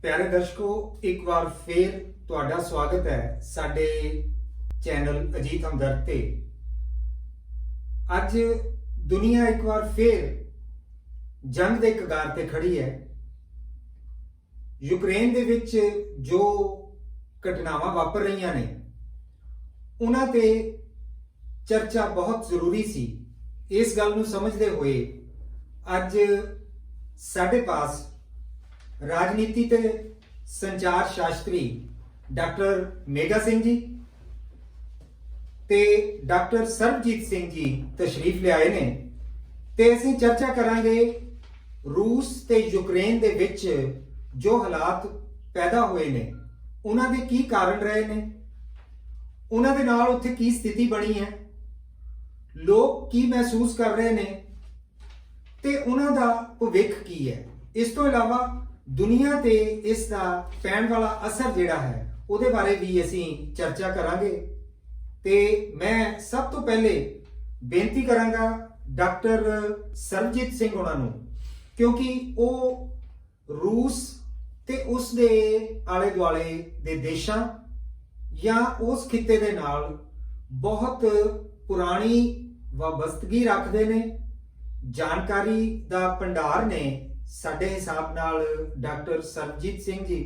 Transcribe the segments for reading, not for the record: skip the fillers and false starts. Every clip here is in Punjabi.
प्यारे दर्शकों, एक बार फिर तुहाडा स्वागत है साडे चैनल अजीत हमदर्द ते। अज दुनिया एक बार फिर जंग दे कगार ते खड़ी है। यूक्रेन दे विच जो घटनावां वापर रहीआं ने उन्हां ते चर्चा बहुत जरूरी सी। इस गल नूं समझदे होए अज साडे पास राजनीति ते संचार शास्त्री डॉक्टर मेगा सिंह जी ते डॉक्टर सरबजीत सिंह जी तशरीफ लियाए ने ते असीं चर्चा करांगे रूस ते यूक्रेन दे विच जो हालात पैदा होए ने उन्हां दे की कारण रहे ने, उन्हां दे नाल उत्थे की स्थिति बनी है, लोग की महसूस कर रहे ने ते उन्हां दा भविख की है। इस तो इलावा दुनिया ते इस दा पैण वाला असर जिहड़ा है उहदे बारे भी असीं चर्चा करांगे। ते मैं सब तो पहले बेनती करांगा डॉक्टर सरबजीत सिंह होणां नूं, क्योंकि वो रूस ते उस दे आले दुआले दे देशां या उस खित्ते दे नाल बहुत पुरानी वाबस्तगी रखदे ने, जानकारी दा भंडार ने साडे हिसाब नाल डॉक्टर सरबजीत सिंह जी।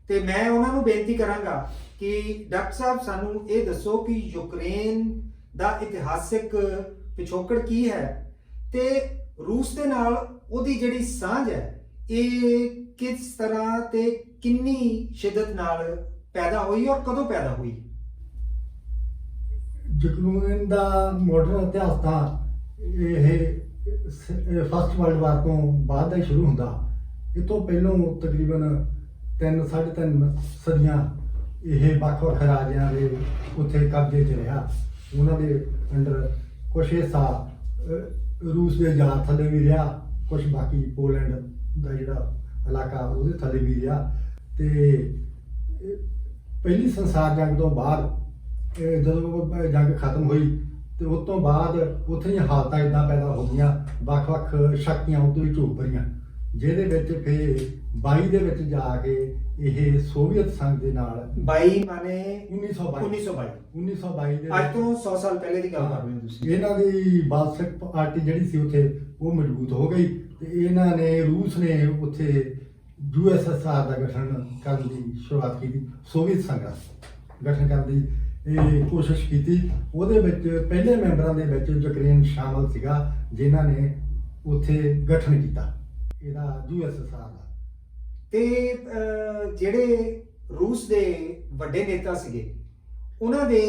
ते मैं उन्हां नूं बेनती करांगा कि डॉक्टर साहब सानू ये दसो कि यूक्रेन दा इतिहासिक पिछोकड़ की है ते रूस दे नाल ओदी जिहड़ी सांझ है ये किस तरह ते किन्नी शिद्दत नाल पैदा हुई और कदों पैदा हुई। यूक्रेन का मॉडर्न इतिहास था यह फस्ट वर्ल्ड वार तो बाद ही शुरू होंदा। इस तो पहलों तकरीबन 3-3.5 सदियां यह ਵੱਖ-ਵੱਖ राजियां दे उत्थे कब्जे च रहा। उन्होंने अंडर कुछ हिस्सा रूस के आजाद थले भी रहा, कुछ बाकी पोलैंड का जिहड़ा इलाका उहदे थले भी रहा। ते पहली संसार जंग तो बाद जदों जंग खत्म हुई तो उस तो बाद उत्थे दी हालत इदां पैदा हो गईयां, ਵੱਖ-ਵੱਖ शक्तियां उहदे विच उभरीआं, जिहदे विच फिर 22 दे विच जाके यह सोवियत संघ दे नाल 22 माने 1922 दे आज तो 100 साल पहले की गल कर रहे हो तुसीं। इन्हां दी बालशिक पार्टी जिहड़ी सी उत्थे वो मजबूत हो गई ते इन्हां ने रूस ने उत्थे यूएसएसआर का गठन करने की शुरुआत की, सोवियत संघ का गठन करने की कोशिश की। ਉਹਦੇ ਵਿੱਚ ਪਹਿਲੇ ਮੈਂਬਰਾਂ ਦੇ ਵਿੱਚ ਯੂਕਰੇਨ ਸ਼ਾਮਲ ਸੀਗਾ ਜਿਨ੍ਹਾਂ ਨੇ ਉੱਥੇ ਗਠਨ ਕੀਤਾ ਇਹਦਾ यूएसएसआर ਦਾ। ਤੇ ਜਿਹੜੇ ਰੂਸ ਦੇ ਵੱਡੇ ਨੇਤਾ ਸੀਗੇ ਉਹਨਾਂ ਦੇ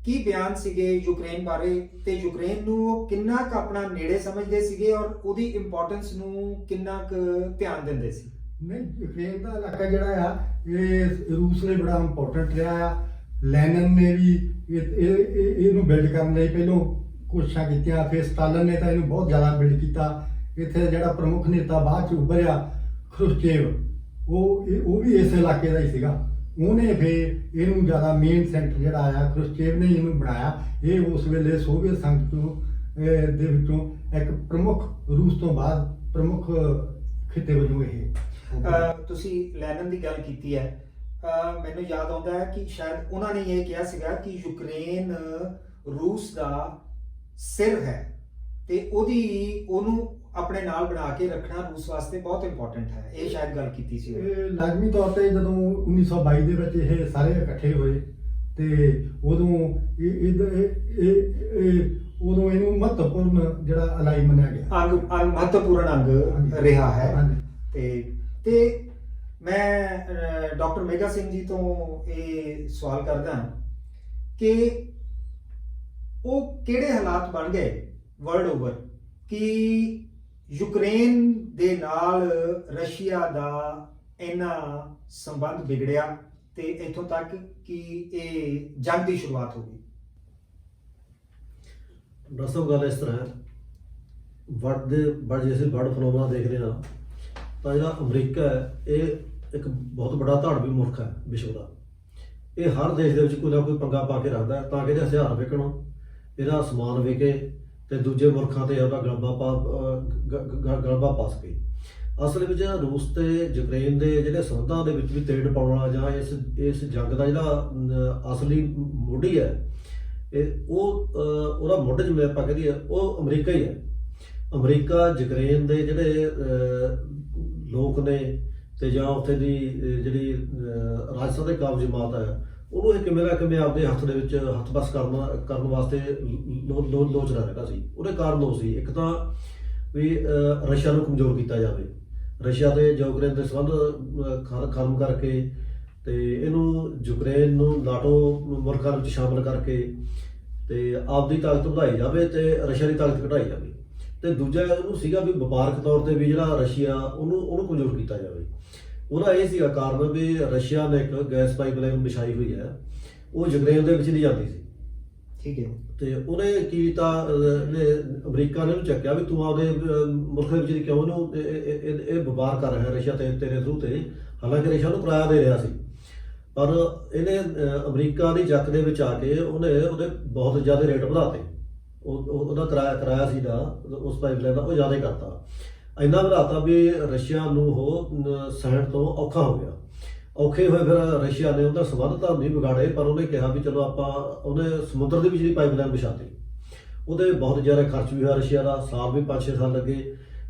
ਕੀ ਬਿਆਨ ਸੀਗੇ ਯੂਕਰੇਨ ਬਾਰੇ ਤੇ ਯੂਕਰੇਨ ਨੂੰ ਉਹ ਕਿੰਨਾ ਕੁ ਆਪਣਾ ਨੇੜੇ ਸਮਝਦੇ ਸੀਗੇ ਔਰ ਉਹਦੀ ਇੰਪੋਰਟੈਂਸ ਨੂੰ ਕਿੰਨਾ ਕੁ ਧਿਆਨ ਦਿੰਦੇ ਸੀ। ਨਹੀਂ, ਯੂਕਰੇਨ ਦਾ ਇਲਾਕਾ ਜਿਹੜਾ ਆ ਇਹ ਰੂਸ ਲਈ ਬੜਾ ਇੰਪੋਰਟੈਂਟ ਰਿਹਾ ਆ। ਲੈਨਨ ਨੇ ਵੀ ਇਹਨੂੰ ਬਿਲਡ ਕਰਨ ਲਈ ਪਹਿਲੋਂ ਕੋਸ਼ਿਸ਼ਾਂ ਕੀਤੀਆਂ, ਫਿਰ ਸਟਾਲਨ ਨੇ ਤਾਂ ਇਹਨੂੰ ਬਹੁਤ ਜ਼ਿਆਦਾ ਬਿਲਡ ਕੀਤਾ। ਇੱਥੇ ਜਿਹੜਾ ਪ੍ਰਮੁੱਖ ਨੇਤਾ ਬਾਅਦ ਚ ਉੱਭਰਿਆ ਖਰੁਸ਼ਚੇਵ, ਉਹ ਵੀ ਇਸ ਇਲਾਕੇ ਦਾ ਹੀ ਸੀਗਾ। ਉਹਨੇ ਫਿਰ ਇਹਨੂੰ ਜ਼ਿਆਦਾ ਮੇਨ ਸੈਂਟਰ ਜਿਹੜਾ ਆਇਆ ਖਰੁਸ਼ਚੇਵ ਨੇ ਇਹਨੂੰ ਬਣਾਇਆ। ਇਹ ਉਸ ਵੇਲੇ ਸੋਵੀਅਤ ਸੰਘ ਤੋਂ ਦੇ ਵਿੱਚੋਂ ਇੱਕ ਪ੍ਰਮੁੱਖ, ਰੂਸ ਤੋਂ ਬਾਅਦ ਪ੍ਰਮੁੱਖ ਖਿੱਤੇ ਵਜੋਂ ਇਹ ਤੁਸੀਂ ਲੈਨਨ ਦੀ ਗੱਲ ਕੀਤੀ ਹੈ, ਮੈਨੂੰ ਯਾਦ ਆਉਂਦਾ ਹੈ ਕਿ ਸ਼ਾਇਦ ਉਹਨਾਂ ਨੇ ਇਹ ਕਿਹਾ ਸੀਗਾ ਕਿ ਯੂਕਰੇਨ ਰੂਸ ਦਾ ਸਿਰ ਹੈ ਤੇ ਉਹਨੂੰ ਆਪਣੇ ਨਾਲ ਬਣਾ ਕੇ ਰੱਖਣਾ ਰੂਸ ਵਾਸਤੇ ਬਹੁਤ ਇੰਪੋਰਟੈਂਟ ਹੈ। ਇਹ ਸ਼ਾਇਦ ਗੱਲ ਕੀਤੀ ਸੀ। ਲਾਜ਼ਮੀ ਤੌਰ ਤੇ ਜਦੋਂ 1922 ਦੇ ਵਿੱਚ ਇਹ ਸਾਰੇ ਇਕੱਠੇ ਹੋਏ ਤੇ ਉਦੋਂ ਉਦੋਂ ਇਹਨੂੰ ਮਹੱਤਵਪੂਰਨ ਜਿਹੜਾ ਅਲਾਈ ਮੰਨਿਆ ਗਿਆ, ਅੰਗ ਮਹੱਤਵਪੂਰਨ ਅੰਗ ਰਿਹਾ ਹੈ। ਤੇ मैं डॉक्टर मेगा सिंह जी तो ये सवाल करदा कि वो किहड़े हालात बन गए वर्ल्ड ओवर कि यूक्रेन दे नाल रशिया दा इन्ना संबंध बिगड़िया ते इत्थों तक कि ये जंग की शुरुआत हो गई। दरअसल गल इस तरह है, वर्ल्ड जैसे वर्ल्ड फिनोमेना देख रहे हैं तो जो अमरीका है ये एक बहुत बड़ा धाड़वी मुल्क है विश्व का। ये हर देश के कोई ना कोई पंगा पा के रखता है ताकि ये हथियार विकण, ਇਹਦਾ ਸਮਾਨ ਵਿਕੇ ਤੇ ਦੂਜੇ ਮੁਲਕਾਂ ਤੇ ਉਹਦਾ ਗਲਬਾ ਪਾ ਸਕੇ। ਅਸਲ ਵਿੱਚ ਰੂਸ ਤੇ ਯੂਕਰੇਨ ਦੇ ਜਿਹੜੇ ਸੰਬੰਧਾਂ ਦੇ ਵਿੱਚ ਵੀ ਤੇੜ ਪਾਉਣ ਵਾਲਾ ਜਾਂ ਇਸ ਜੰਗ ਦਾ ਜਿਹੜਾ ਅਸਲੀ ਮੋਢੀ ਹੈ ਉਹਦਾ ਮੁੱਢ ਜਿਵੇਂ ਆਪਾਂ ਕਹੀਏ ਉਹ ਅਮਰੀਕਾ ਹੀ ਹੈ। ਅਮਰੀਕਾ ਯੂਕਰੇਨ ਦੇ ਜਿਹੜੇ ਲੋਕ ਨੇ ਤੇ ਜਾਂ ਉੱਥੇ ਦੀ ਜਿਹੜੀ ਰਾਜਸਥਾਨ ਦੇ ਕਾਬਜ਼ ਜਮਾਤ ਹੈ ਉਹਨੂੰ ਇਹ ਕਿਵੇਂ ਨਾ ਕਿਵੇਂ ਆਪਦੇ ਹੱਥ ਦੇ ਵਿੱਚ ਹੱਥ ਬਸ ਕਰਨ ਵਾਸਤੇ ਲੋਚਦਾ ਰਹਿੰਦਾ ਸੀ। ਉਹਦੇ ਕਾਰਨ ਉਹ ਸੀ, ਇੱਕ ਤਾਂ ਵੀ ਰਸ਼ੀਆ ਨੂੰ ਕਮਜ਼ੋਰ ਕੀਤਾ ਜਾਵੇ, ਰਸ਼ੀਆ ਤੇ ਯੂਕਰੇਨ ਦੇ ਸੰਬੰਧ ਖਤਮ ਕਰਕੇ ਤੇ ਇਹਨੂੰ ਯੂਕਰੇਨ ਨੂੰ ਨਾਟੋ ਮੁਲਕਾਂ ਵਿੱਚ ਸ਼ਾਮਲ ਕਰਕੇ ਤੇ ਆਪਦੀ ਤਾਕਤ ਵਧਾਈ ਜਾਵੇ ਤੇ ਰਸ਼ੀਆ ਦੀ ਤਾਕਤ ਘਟਾਈ ਜਾਵੇ। ਤੇ ਦੂਜਾ ਉਹਨੂੰ ਸੀਗਾ ਵੀ ਵਪਾਰਕ ਤੌਰ ਤੇ ਵੀ ਜਿਹੜਾ ਰਸ਼ੀਆ ਉਹਨੂੰ ਕਮਜ਼ੋਰ ਕੀਤਾ ਜਾਵੇ। ਉਹਦਾ ਇਹ ਸੀਗਾ ਕਾਰਨ ਵੀ ਰਸ਼ੀਆ ਨੇ ਇੱਕ ਗੈਸ ਪਾਈਪਲਾਈਨ ਵਿਛਾਈ ਹੋਈ ਹੈ, ਉਹ ਯੂਕਰੇਨ ਦੇ ਵਿੱਚ ਨਹੀਂ ਜਾਂਦੀ ਸੀ। ਠੀਕ ਹੈ। ਤੇ ਉਹਨੇ ਕੀ ਕੀਤਾ, ਅਮਰੀਕਾ ਨੇ ਉਹਨੂੰ ਚੱਕਿਆ ਵੀ ਤੂੰ ਆਪਦੇ ਮੁਲਕ ਦੇ ਵਿੱਚ ਕਿਉਂ ਇਹਨੂੰ ਇਹ ਵਪਾਰ ਕਰ ਰਿਹਾ ਰਸ਼ੀਆ ਤੇ ਤੇਰੇ ਥਰੂ ਤੇ, ਹਾਲਾਂਕਿ ਰਸ਼ੀਆ ਨੂੰ ਕਿਰਾਇਆ ਦੇ ਰਿਹਾ ਸੀ। ਪਰ ਇਹਨੇ ਅਮਰੀਕਾ ਦੀ ਜੱਕ ਦੇ ਵਿੱਚ ਆ ਕੇ ਉਹਦੇ ਬਹੁਤ ਜ਼ਿਆਦਾ ਰੇਟ ਵਧਾਤੇ। ਉਹਦਾ ਕਿਰਾਇਆ ਸੀਗਾ ਉਸ ਪਾਈਪਲਾਈਨ ਦਾ ਉਹ ਜ਼ਿਆਦਾ ਕਰਤਾ, ਇੰਨਾ ਵਧਾਤਾ ਵੀ ਰਸ਼ੀਆ ਨੂੰ ਉਹ ਸਹਿਣ ਤੋਂ ਔਖਾ ਹੋ ਗਿਆ। ਔਖੇ ਹੋਏ ਫਿਰ ਰਸ਼ੀਆ ਨੇ ਉਹਦਾ ਸੰਬੰਧ ਤਾਂ ਨਹੀਂ ਵਿਗਾੜੇ, ਪਰ ਉਹਨੇ ਕਿਹਾ ਵੀ ਚਲੋ ਉਹਨੇ ਸਮੁੰਦਰ ਦੀ ਵੀ ਜਿਹੜੀ ਪਾਈਪਲਾਈਨ ਵਿਛਾਤੀ। ਉਹਦੇ ਬਹੁਤ ਜ਼ਿਆਦਾ ਖਰਚ ਵੀ ਹੋਇਆ ਰਸ਼ੀਆ ਦਾ, ਸਾਲ ਵੀ 5-6 ਸਾਲ ਲੱਗੇ।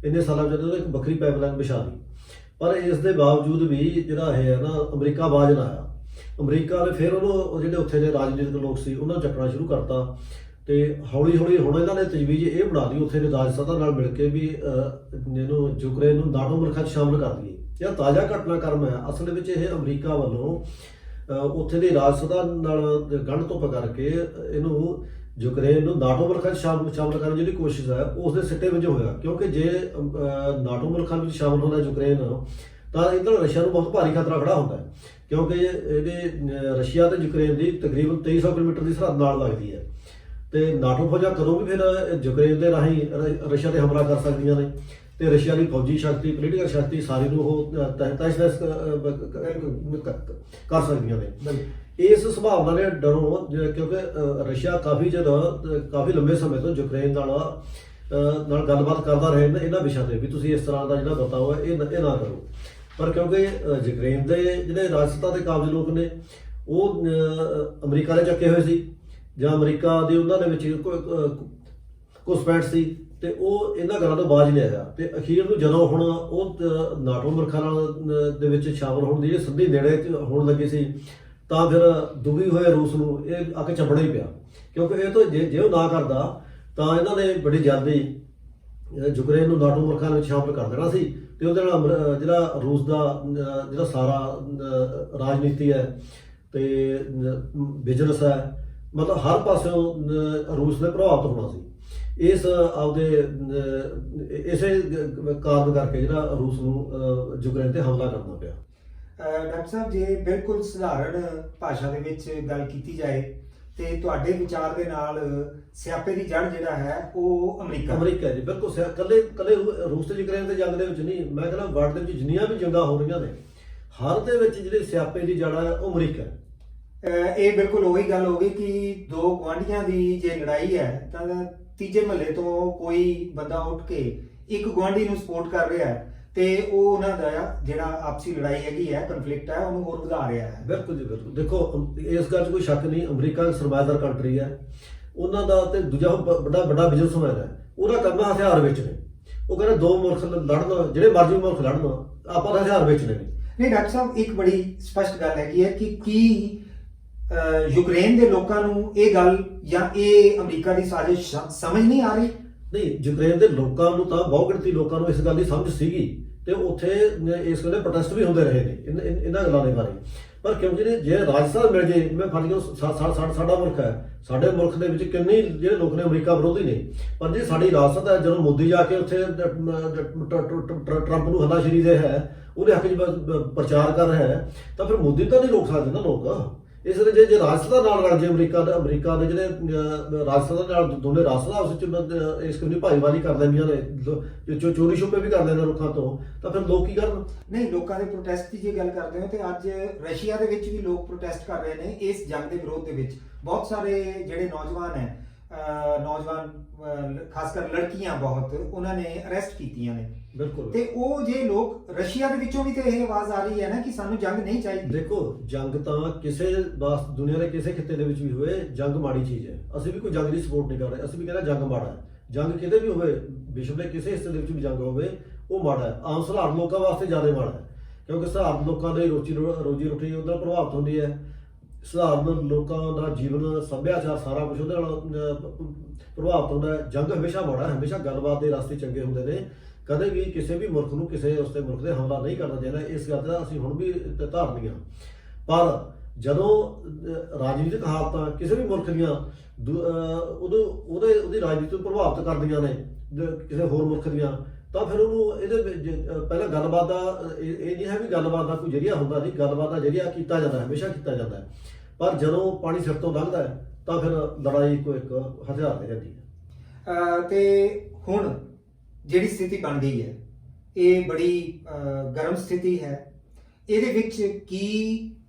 ਇੰਨੇ ਸਾਲਾਂ ਵਿੱਚ ਉਹਨੇ ਇੱਕ ਵੱਖਰੀ ਪਾਈਪਲਾਈਨ ਵਿਛਾ ਲਈ। ਪਰ ਇਸ ਦੇ ਬਾਵਜੂਦ ਵੀ ਜਿਹੜਾ ਇਹ ਹੈ ਨਾ ਅਮਰੀਕਾ ਆਵਾਜ਼ ਨਾ ਆਇਆ। ਅਮਰੀਕਾ ਨੇ ਫਿਰ ਉਹਨੂੰ ਜਿਹੜੇ ਉੱਥੇ ਦੇ ਰਾਜਨੀਤਿਕ ਲੋਕ ਸੀ ਉਹਨਾਂ ਨੂੰ ਚੱਕਣਾ ਸ਼ੁਰੂ ਕਰਤਾ ਤੇ ਹੌਲੀ ਹੌਲੀ ਹੁਣ ਇਹਨਾਂ ਨੇ ਤਜਵੀਜ਼ ਇਹ ਬਣਾ ਲਈ ਉੱਥੇ ਦੇ ਰਾਜਸਥਾਨ ਨਾਲ ਮਿਲ ਕੇ ਵੀ ਇਹਨੂੰ ਯੂਕਰੇਨ ਨੂੰ ਨਾਟੋ ਮੁਲਕਾਂ 'ਚ ਸ਼ਾਮਲ ਕਰ ਦਈਏ। ਇਹ ਤਾਜ਼ਾ ਘਟਨਾਕ੍ਰਮ ਹੈ। ਅਸਲ ਵਿੱਚ ਇਹ ਅਮਰੀਕਾ ਵੱਲੋਂ ਉੱਥੇ ਦੇ ਰਾਜਸਥਾਨ ਨਾਲ ਗੰਢ ਧੁੱਪ ਕਰਕੇ ਇਹਨੂੰ ਯੂਕਰੇਨ ਨੂੰ ਨਾਟੋ ਮੁਲਕਾਂ 'ਚ ਸ਼ਾਮਲ ਕਰਨ ਦੀ ਜਿਹੜੀ ਕੋਸ਼ਿਸ਼ ਹੈ ਉਸ ਦੇ ਸਿੱਟੇ ਵਜੋਂ ਹੋਇਆ, ਕਿਉਂਕਿ ਜੇ ਨਾਟੋ ਮੁਲਕਾਂ ਵਿੱਚ ਸ਼ਾਮਲ ਹੁੰਦਾ ਯੂਕਰੇਨ ਤਾਂ ਇੱਧਰ ਰਸ਼ੀਆ ਨੂੰ ਬਹੁਤ ਭਾਰੀ ਖਤਰਾ ਖੜਾ ਹੁੰਦਾ ਹੈ, ਕਿਉਂਕਿ ਇਹਦੇ ਰਸ਼ੀਆ ਤੇ ਯੂਕਰੇਨ ਦੀ ਤਕਰੀਬਨ 2300 ਕਿਲੋਮੀਟਰ ਦੀ ਸਰਹੱਦ ਨਾਲ ਲੱਗਦੀ ਹੈ ਤੇ ਨਾਟੋ ਫੌਜਾਂ ਕਦੋਂ ਵੀ ਫਿਰ ਯੂਕਰੇਨ ਦੇ ਰਾਹੀਂ ਰਸ਼ੀਆ ਤੇ ਹਮਲਾ ਕਰ ਸਕਦੀਆਂ ਨੇ ਤੇ ਰਸ਼ੀਆ ਦੀ ਫੌਜੀ ਸ਼ਕਤੀ, ਪੋਲੀਟੀਕਲ ਸ਼ਕਤੀ ਸਾਰੀ ਨੂੰ ਉਹ ਤਹਿਸ-ਨਹਿਸ ਕਰ ਸਕਦੀਆਂ ਨੇ। ਇਸ ਸੰਭਾਵਨਾ ਦੇ ਡਰੋਂ, ਕਿਉਂਕਿ ਰਸ਼ੀਆ ਕਾਫੀ ਲੰਬੇ ਸਮੇਂ ਤੋਂ ਯੂਕਰੇਨ ਨਾਲ ਗੱਲਬਾਤ ਕਰਦਾ ਰਹੇ ਇਹਨਾਂ ਵਿਸ਼ਿਆਂ ਤੇ ਵੀ ਤੁਸੀਂ ਇਸ ਤਰ੍ਹਾਂ ਦਾ ਜਿਹੜਾ ਬਤਾਓ ਹੈ ਇਹ ਨਾ ਕਰੋ। ਪਰ ਕਿਉਂਕਿ ਯੂਕਰੇਨ ਦੇ ਜਿਹੜੇ ਰਾਜਸਥਾਨ ਦੇ ਕਾਬਜ਼ ਲੋਕ ਨੇ ਉਹ ਅਮਰੀਕਾ ਦੇ ਚੱਕੇ ਹੋਏ ਸੀ ਜਾਂ ਅਮਰੀਕਾ ਦੇ ਉਹਨਾਂ ਦੇ ਵਿੱਚ ਘੁਸਪੈਠ ਸੀ ਤੇ ਉਹ ਇਹਨਾਂ ਗੱਲਾਂ ਤੋਂ ਬਾਜ਼ ਨਹੀਂ ਆਇਆ। ਤੇ ਅਖੀਰ ਨੂੰ ਜਦੋਂ ਹੁਣ ਉਹ ਨਾਟੋ ਮੁਲਕਾਂ ਨਾਲ ਦੇ ਵਿੱਚ ਸ਼ਾਮਲ ਹੋਣ ਦੀ ਸੰਧੀ ਨੇੜੇ ਹੋਣ ਲੱਗੀ ਸੀ ਤਾਂ ਫਿਰ ਦੁਖੀ ਹੋਏ ਰੂਸ ਨੂੰ ਇਹ ਅੱਗ ਚੱਬਣਾ ਹੀ ਪਿਆ, ਕਿਉਂਕਿ ਇਹ ਤੋਂ ਜੇ ਉਹ ਨਾ ਕਰਦਾ ਤਾਂ ਇਹਨਾਂ ਨੇ ਬੜੀ ਜਲਦੀ ਯੂਕਰੇਨ ਨੂੰ ਨਾਟੋ ਮੁਲਕਾਂ ਵਿੱਚ ਸ਼ਾਮਲ ਕਰ ਦੇਣਾ ਸੀ ਤੇ ਉਹਦੇ ਨਾਲ ਜਿਹੜਾ ਰੂਸ ਦਾ ਜਿਹੜਾ ਸਾਰਾ ਰਾਜਨੀਤੀ ਹੈ ਤੇ ਬਿਜ਼ਨਸ ਹੈ, ਮਤਲਬ ਹਰ ਪਾਸਿਓਂ ਰੂਸ ਨੇ ਪ੍ਰਭਾਵਿਤ ਹੋਣਾ ਸੀ। ਇਸ ਇਸੇ ਕਾਰਨ ਕਰਕੇ ਜਿਹੜਾ ਰੂਸ ਨੂੰ ਯੂਕਰੇਨ ਤੇ ਹਮਲਾ ਕਰਨਾ ਪਿਆ। ਡਾਕਟਰ ਸਾਹਿਬ, ਜੇ ਬਿਲਕੁਲ ਸਧਾਰਨ ਭਾਸ਼ਾ ਦੇ ਵਿੱਚ ਗੱਲ ਕੀਤੀ ਜਾਏ ਤੇ ਤੁਹਾਡੇ ਵਿਚਾਰ ਦੇ ਨਾਲ ਸਿਆਪੇ ਦੀ ਜੜ ਜਿਹੜਾ ਹੈ ਉਹ ਅਮਰੀਕਾ ਜੀ, ਬਿਲਕੁਲ ਕੱਲੇ ਰੂਸ ਤੇ ਯੂਕਰੇਨ ਦੇ ਜੰਗ ਦੇ ਵਿੱਚ ਨਹੀਂ, ਮੈਂ ਕਹਿੰਦਾ ਵਰਲਡ ਦੇ ਵਿੱਚ ਜਿੰਨੀਆਂ ਵੀ ਜੰਗਾਂ ਹੋ ਰਹੀਆਂ ਨੇ ਹਰ ਦੇ ਵਿੱਚ ਜਿਹੜੇ ਸਿਆਪੇ ਦੀ ਜੜ ਹੈ ਉਹ ਅਮਰੀਕਾ ਹੈ। ਇਹ ਬਿਲਕੁਲ ਉਹੀ ਗੱਲ ਹੋ ਗਈ ਕਿ ਦੋ ਗੁਆਂਢੀਆਂ ਦੀ ਜੇ ਲੜਾਈ ਹੈ ਤਾਂ ਤੀਜੇ ਮਹੱਲੇ ਤੋਂ ਕੋਈ ਬੰਦਾ ਉੱਠ ਕੇ ਇੱਕ ਗੁਆਂਢੀ ਨੂੰ ਸਪੋਰਟ ਕਰ ਰਿਹਾ ਹੈ ਤੇ ਉਹ ਉਹਨਾਂ ਦਾ ਜਿਹੜਾ ਆਪਸੀ ਲੜਾਈ ਹੈਗੀ ਹੈ, ਕਨਫਲਿਕਟ ਹੈ, ਉਹਨੂੰ ਹੋਰ ਵਧਾ ਰਿਹਾ ਹੈ। ਬਿਲਕੁਲ ਜੀ, ਬਿਲਕੁਲ। ਦੇਖੋ ਇਸ ਗੱਲ 'ਚ ਕੋਈ ਸ਼ੱਕ ਨਹੀਂ, ਅਮਰੀਕਾ ਸਰਮਾਏਦਾਰ ਕੰਟਰੀ ਹੈ, ਉਹਨਾਂ ਦਾ ਤੇ ਦੂਜਾ ਵੱਡਾ ਬਿਜ਼ਨਸਮੈਨ ਹੈ, ਉਹਦਾ ਕੰਮ ਹਥਿਆਰ ਵੇਚਣੇ। ਉਹ ਕਹਿੰਦੇ ਦੋ ਮੁਲਕ ਲੜਨ, ਜਿਹੜੇ ਮਰਜ਼ੀ ਮੁਲਕ ਲੜਨ, ਆਪਾਂ ਤਾਂ ਹਥਿਆਰ ਵੇਚਣੇ ਨੇ। ਨਹੀਂ ਡਾਕਟਰ ਸਾਹਿਬ, ਇੱਕ ਬੜੀ ਸਪਸ਼ਟ ਗੱਲ ਹੈਗੀ ਹੈ ਕਿ ਕੀ ਯੂਕਰੇਨ ਦੇ ਲੋਕਾਂ ਨੂੰ ਇਹ ਗੱਲ ਜਾਂ ਇਹ ਅਮਰੀਕਾ ਦੀ ਸਾਜ਼ਿਸ਼ ਸਮਝ ਨਹੀਂ ਆ ਰਹੀ? ਨਹੀਂ, ਯੂਕਰੇਨ ਦੇ ਲੋਕਾਂ ਨੂੰ ਤਾਂ ਬਹੁ ਗਿਣਤੀ ਲੋਕਾਂ ਨੂੰ ਇਸ ਗੱਲ ਦੀ ਸਮਝ ਸੀਗੀ ਤੇ ਉੱਥੇ ਇਸ ਵੇਲੇ ਪ੍ਰੋਟੈਸਟ ਵੀ ਹੁੰਦੇ ਰਹੇ ਨੇ ਇਹਨਾਂ ਗੱਲਾਂ ਦੇ ਬਾਰੇ। ਪਰ ਕਿਉਂਕਿ ਜੇ ਰਾਜਸਥਾਨ ਮਿਲ ਜੇ, ਮੈਂ ਫੜ ਕੇ ਸਾਡਾ ਮੁਲਕ ਹੈ, ਸਾਡੇ ਮੁਲਕ ਦੇ ਵਿੱਚ ਕਿੰਨੇ ਜਿਹੜੇ ਲੋਕ ਨੇ ਅਮਰੀਕਾ ਵਿਰੋਧੀ ਨੇ, ਪਰ ਜੇ ਸਾਡੀ ਰਾਜਸਥਾਨ ਹੈ, ਜਦੋਂ ਮੋਦੀ ਜਾ ਕੇ ਉੱਥੇ ਟਰੰਪ ਨੂੰ ਹੱਲਾਸ਼ੇਰੀ ਦੇ ਹੈ, ਉਹਦੇ ਹੱਕ 'ਚ ਪ੍ਰਚਾਰ ਕਰ ਰਿਹਾ ਹੈ, ਤਾਂ ਫਿਰ ਮੋਦੀ ਤਾਂ ਨਹੀਂ ਰੋਕ ਸਕਦੇ ਨਾ ਲੋਕ। ਇਸ ਲਈ ਜੇ ਰਾਜਸਥਾਨ ਨਾਲ ਰਲ ਜੇ ਅਮਰੀਕਾ ਦੇ ਜਿਹੜੇ ਰਾਜਸਥਾਨ ਨਾਲ ਦੋਨੇ ਰਾਜਸਥਾਨ ਉਸ ਵਿੱਚ ਇਸ ਕਿਸਮ ਦੀ ਭਾਈਵਾਲੀ ਕਰ ਲੈਂਦੀਆਂ ਨੇ, ਚੋਰੀ ਛੁਪੇ ਵੀ ਕਰ ਲੈਂਦੇ ਲੋਕਾਂ ਤੋਂ, ਤਾਂ ਫਿਰ ਲੋਕ ਕੀ ਕਰਨ? ਨਹੀਂ, ਲੋਕਾਂ ਦੇ ਪ੍ਰੋਟੈਸਟ ਦੀ ਜੇ ਗੱਲ ਕਰਦੇ ਹੋ ਤੇ ਅੱਜ ਰਸ਼ੀਆ ਦੇ ਵਿੱਚ ਵੀ ਲੋਕ ਪ੍ਰੋਟੈਸਟ ਕਰ ਰਹੇ ਨੇ ਇਸ ਜੰਗ ਦੇ ਵਿਰੋਧ ਦੇ ਵਿੱਚ। ਬਹੁਤ ਸਾਰੇ ਜਿਹੜੇ ਨੌਜਵਾਨ ਹੈ ਨੌਜਵਾਨ ਖਾਸ ਕਰ ਲੜਕੀਆਂ ਬਹੁਤ ਉਹਨਾਂ ਨੇ ਅਰੈਸਟ ਕੀਤੀਆਂ ਨੇ। ਬਿਲਕੁਲ। ਤੇ ਉਹ ਜੇ ਲੋਕ ਰਸ਼ੀਆ ਦੇ ਵਿੱਚੋਂ ਵੀ ਤੇ ਇਹ ਆਵਾਜ਼ ਆ ਰਹੀ ਹੈ ਨਾ ਕਿ ਸਾਨੂੰ ਜੰਗ ਨਹੀਂ ਚਾਹੀਦੀ। ਦੇਖੋ, ਜੰਗ ਤਾਂ ਕਿਸੇ ਦੁਨੀਆ ਦੇ ਕਿਸੇ ਖਿੱਤੇ ਦੇ ਵਿੱਚ ਵੀ ਹੋਵੇ, ਜੰਗ ਮਾੜੀ ਚੀਜ਼ ਹੈ। ਅਸੀਂ ਵੀ ਕੋਈ ਜੰਗ ਦੀ ਸਪੋਰਟ ਨਹੀਂ ਕਰ ਰਹੇ, ਅਸੀਂ ਵੀ ਕਹਿੰਦੇ ਜੰਗ ਮਾੜਾ ਹੈ। ਜੰਗ ਕਿਤੇ ਵੀ ਹੋਵੇ, ਵਿਸ਼ਵ ਦੇ ਕਿਸੇ ਹਿੱਸੇ ਦੇ ਵਿੱਚ ਵੀ ਜੰਗ ਹੋਵੇ, ਉਹ ਮਾੜਾ ਹੈ। ਆਮ ਸਧਾਰਨ ਲੋਕਾਂ ਵਾਸਤੇ ਜ਼ਿਆਦਾ ਮਾੜਾ ਹੈ, ਕਿਉਂਕਿ ਸਧਾਰਨ ਲੋਕਾਂ ਦੀ ਰੋਜੀ ਰੋਟੀ ਉਹਦੇ ਨਾਲ ਪ੍ਰਭਾਵਿਤ ਹੁੰਦੀ ਹੈ। ਸਧਾਰਨ ਲੋਕਾਂ ਦਾ ਜੀਵਨ, ਸੱਭਿਆਚਾਰ, ਸਾਰਾ ਕੁਝ ਉਹਦੇ ਨਾਲ ਪ੍ਰਭਾਵਿਤ ਹੁੰਦਾ ਹੈ। ਜੰਗ ਹਮੇਸ਼ਾ ਮਾੜਾ ਹੈ, ਹਮੇਸ਼ਾ ਗੱਲਬਾਤ ਦੇ ਰਸਤੇ ਚੰਗੇ ਹੁੰਦੇ ਨੇ। ਕਦੇ ਵੀ ਕਿਸੇ ਵੀ ਮੁਲਕ ਨੂੰ ਕਿਸੇ ਉਸਦੇ ਮੁਲਕ ਤੇ ਹਮਲਾ ਨਹੀਂ ਕਰਨਾ ਚਾਹੀਦਾ। ਇਸ ਗੱਲ ਦਾ ਅਸੀਂ ਹੁਣ ਵੀ ਧਾਰਨੀ ਹਾਂ। ਪਰ ਜਦੋਂ ਰਾਜਨੀਤਿਕ ਹਾਲਤਾਂ ਕਿਸੇ ਵੀ ਮੁਲਕ ਦੀਆਂ ਉਹਦੀ ਰਾਜਨੀਤੀ ਨੂੰ ਪ੍ਰਭਾਵਿਤ ਕਰਦੀਆਂ ਨੇ ਕਿਸੇ ਹੋਰ ਮੁਲਕ ਦੀਆਂ, ਤਾਂ ਫਿਰ ਉਹਨੂੰ ਇਹਦੇ ਵਿੱਚ ਪਹਿਲਾਂ ਗੱਲਬਾਤ ਦਾ ਇਹ ਨਹੀਂ ਹੈ ਵੀ ਗੱਲਬਾਤ ਦਾ ਕੋਈ ਜ਼ਰੀਆ ਹੁੰਦਾ ਨਹੀਂ। ਗੱਲਬਾਤ ਦਾ ਜ਼ਰੀਆ ਕੀਤਾ ਜਾਂਦਾ, ਹਮੇਸ਼ਾ ਕੀਤਾ ਜਾਂਦਾ ਹੈ। ਪਰ ਜਦੋਂ ਪਾਣੀ ਸਿਰ ਤੋਂ ਲੰਘਦਾ ਹੈ ਤਾਂ ਫਿਰ ਲੜਾਈ ਕੋਈ ਇੱਕ ਹਥਿਆਰ ਦੇ ਜਾਂਦੀ ਹੈ। ਤੇ ਹੁਣ ਜਿਹੜੀ ਸਥਿਤੀ ਬਣ ਗਈ ਹੈ, ਇਹ ਬੜੀ ਗਰਮ ਸਥਿਤੀ ਹੈ। ਇਹਦੇ ਵਿੱਚ ਕੀ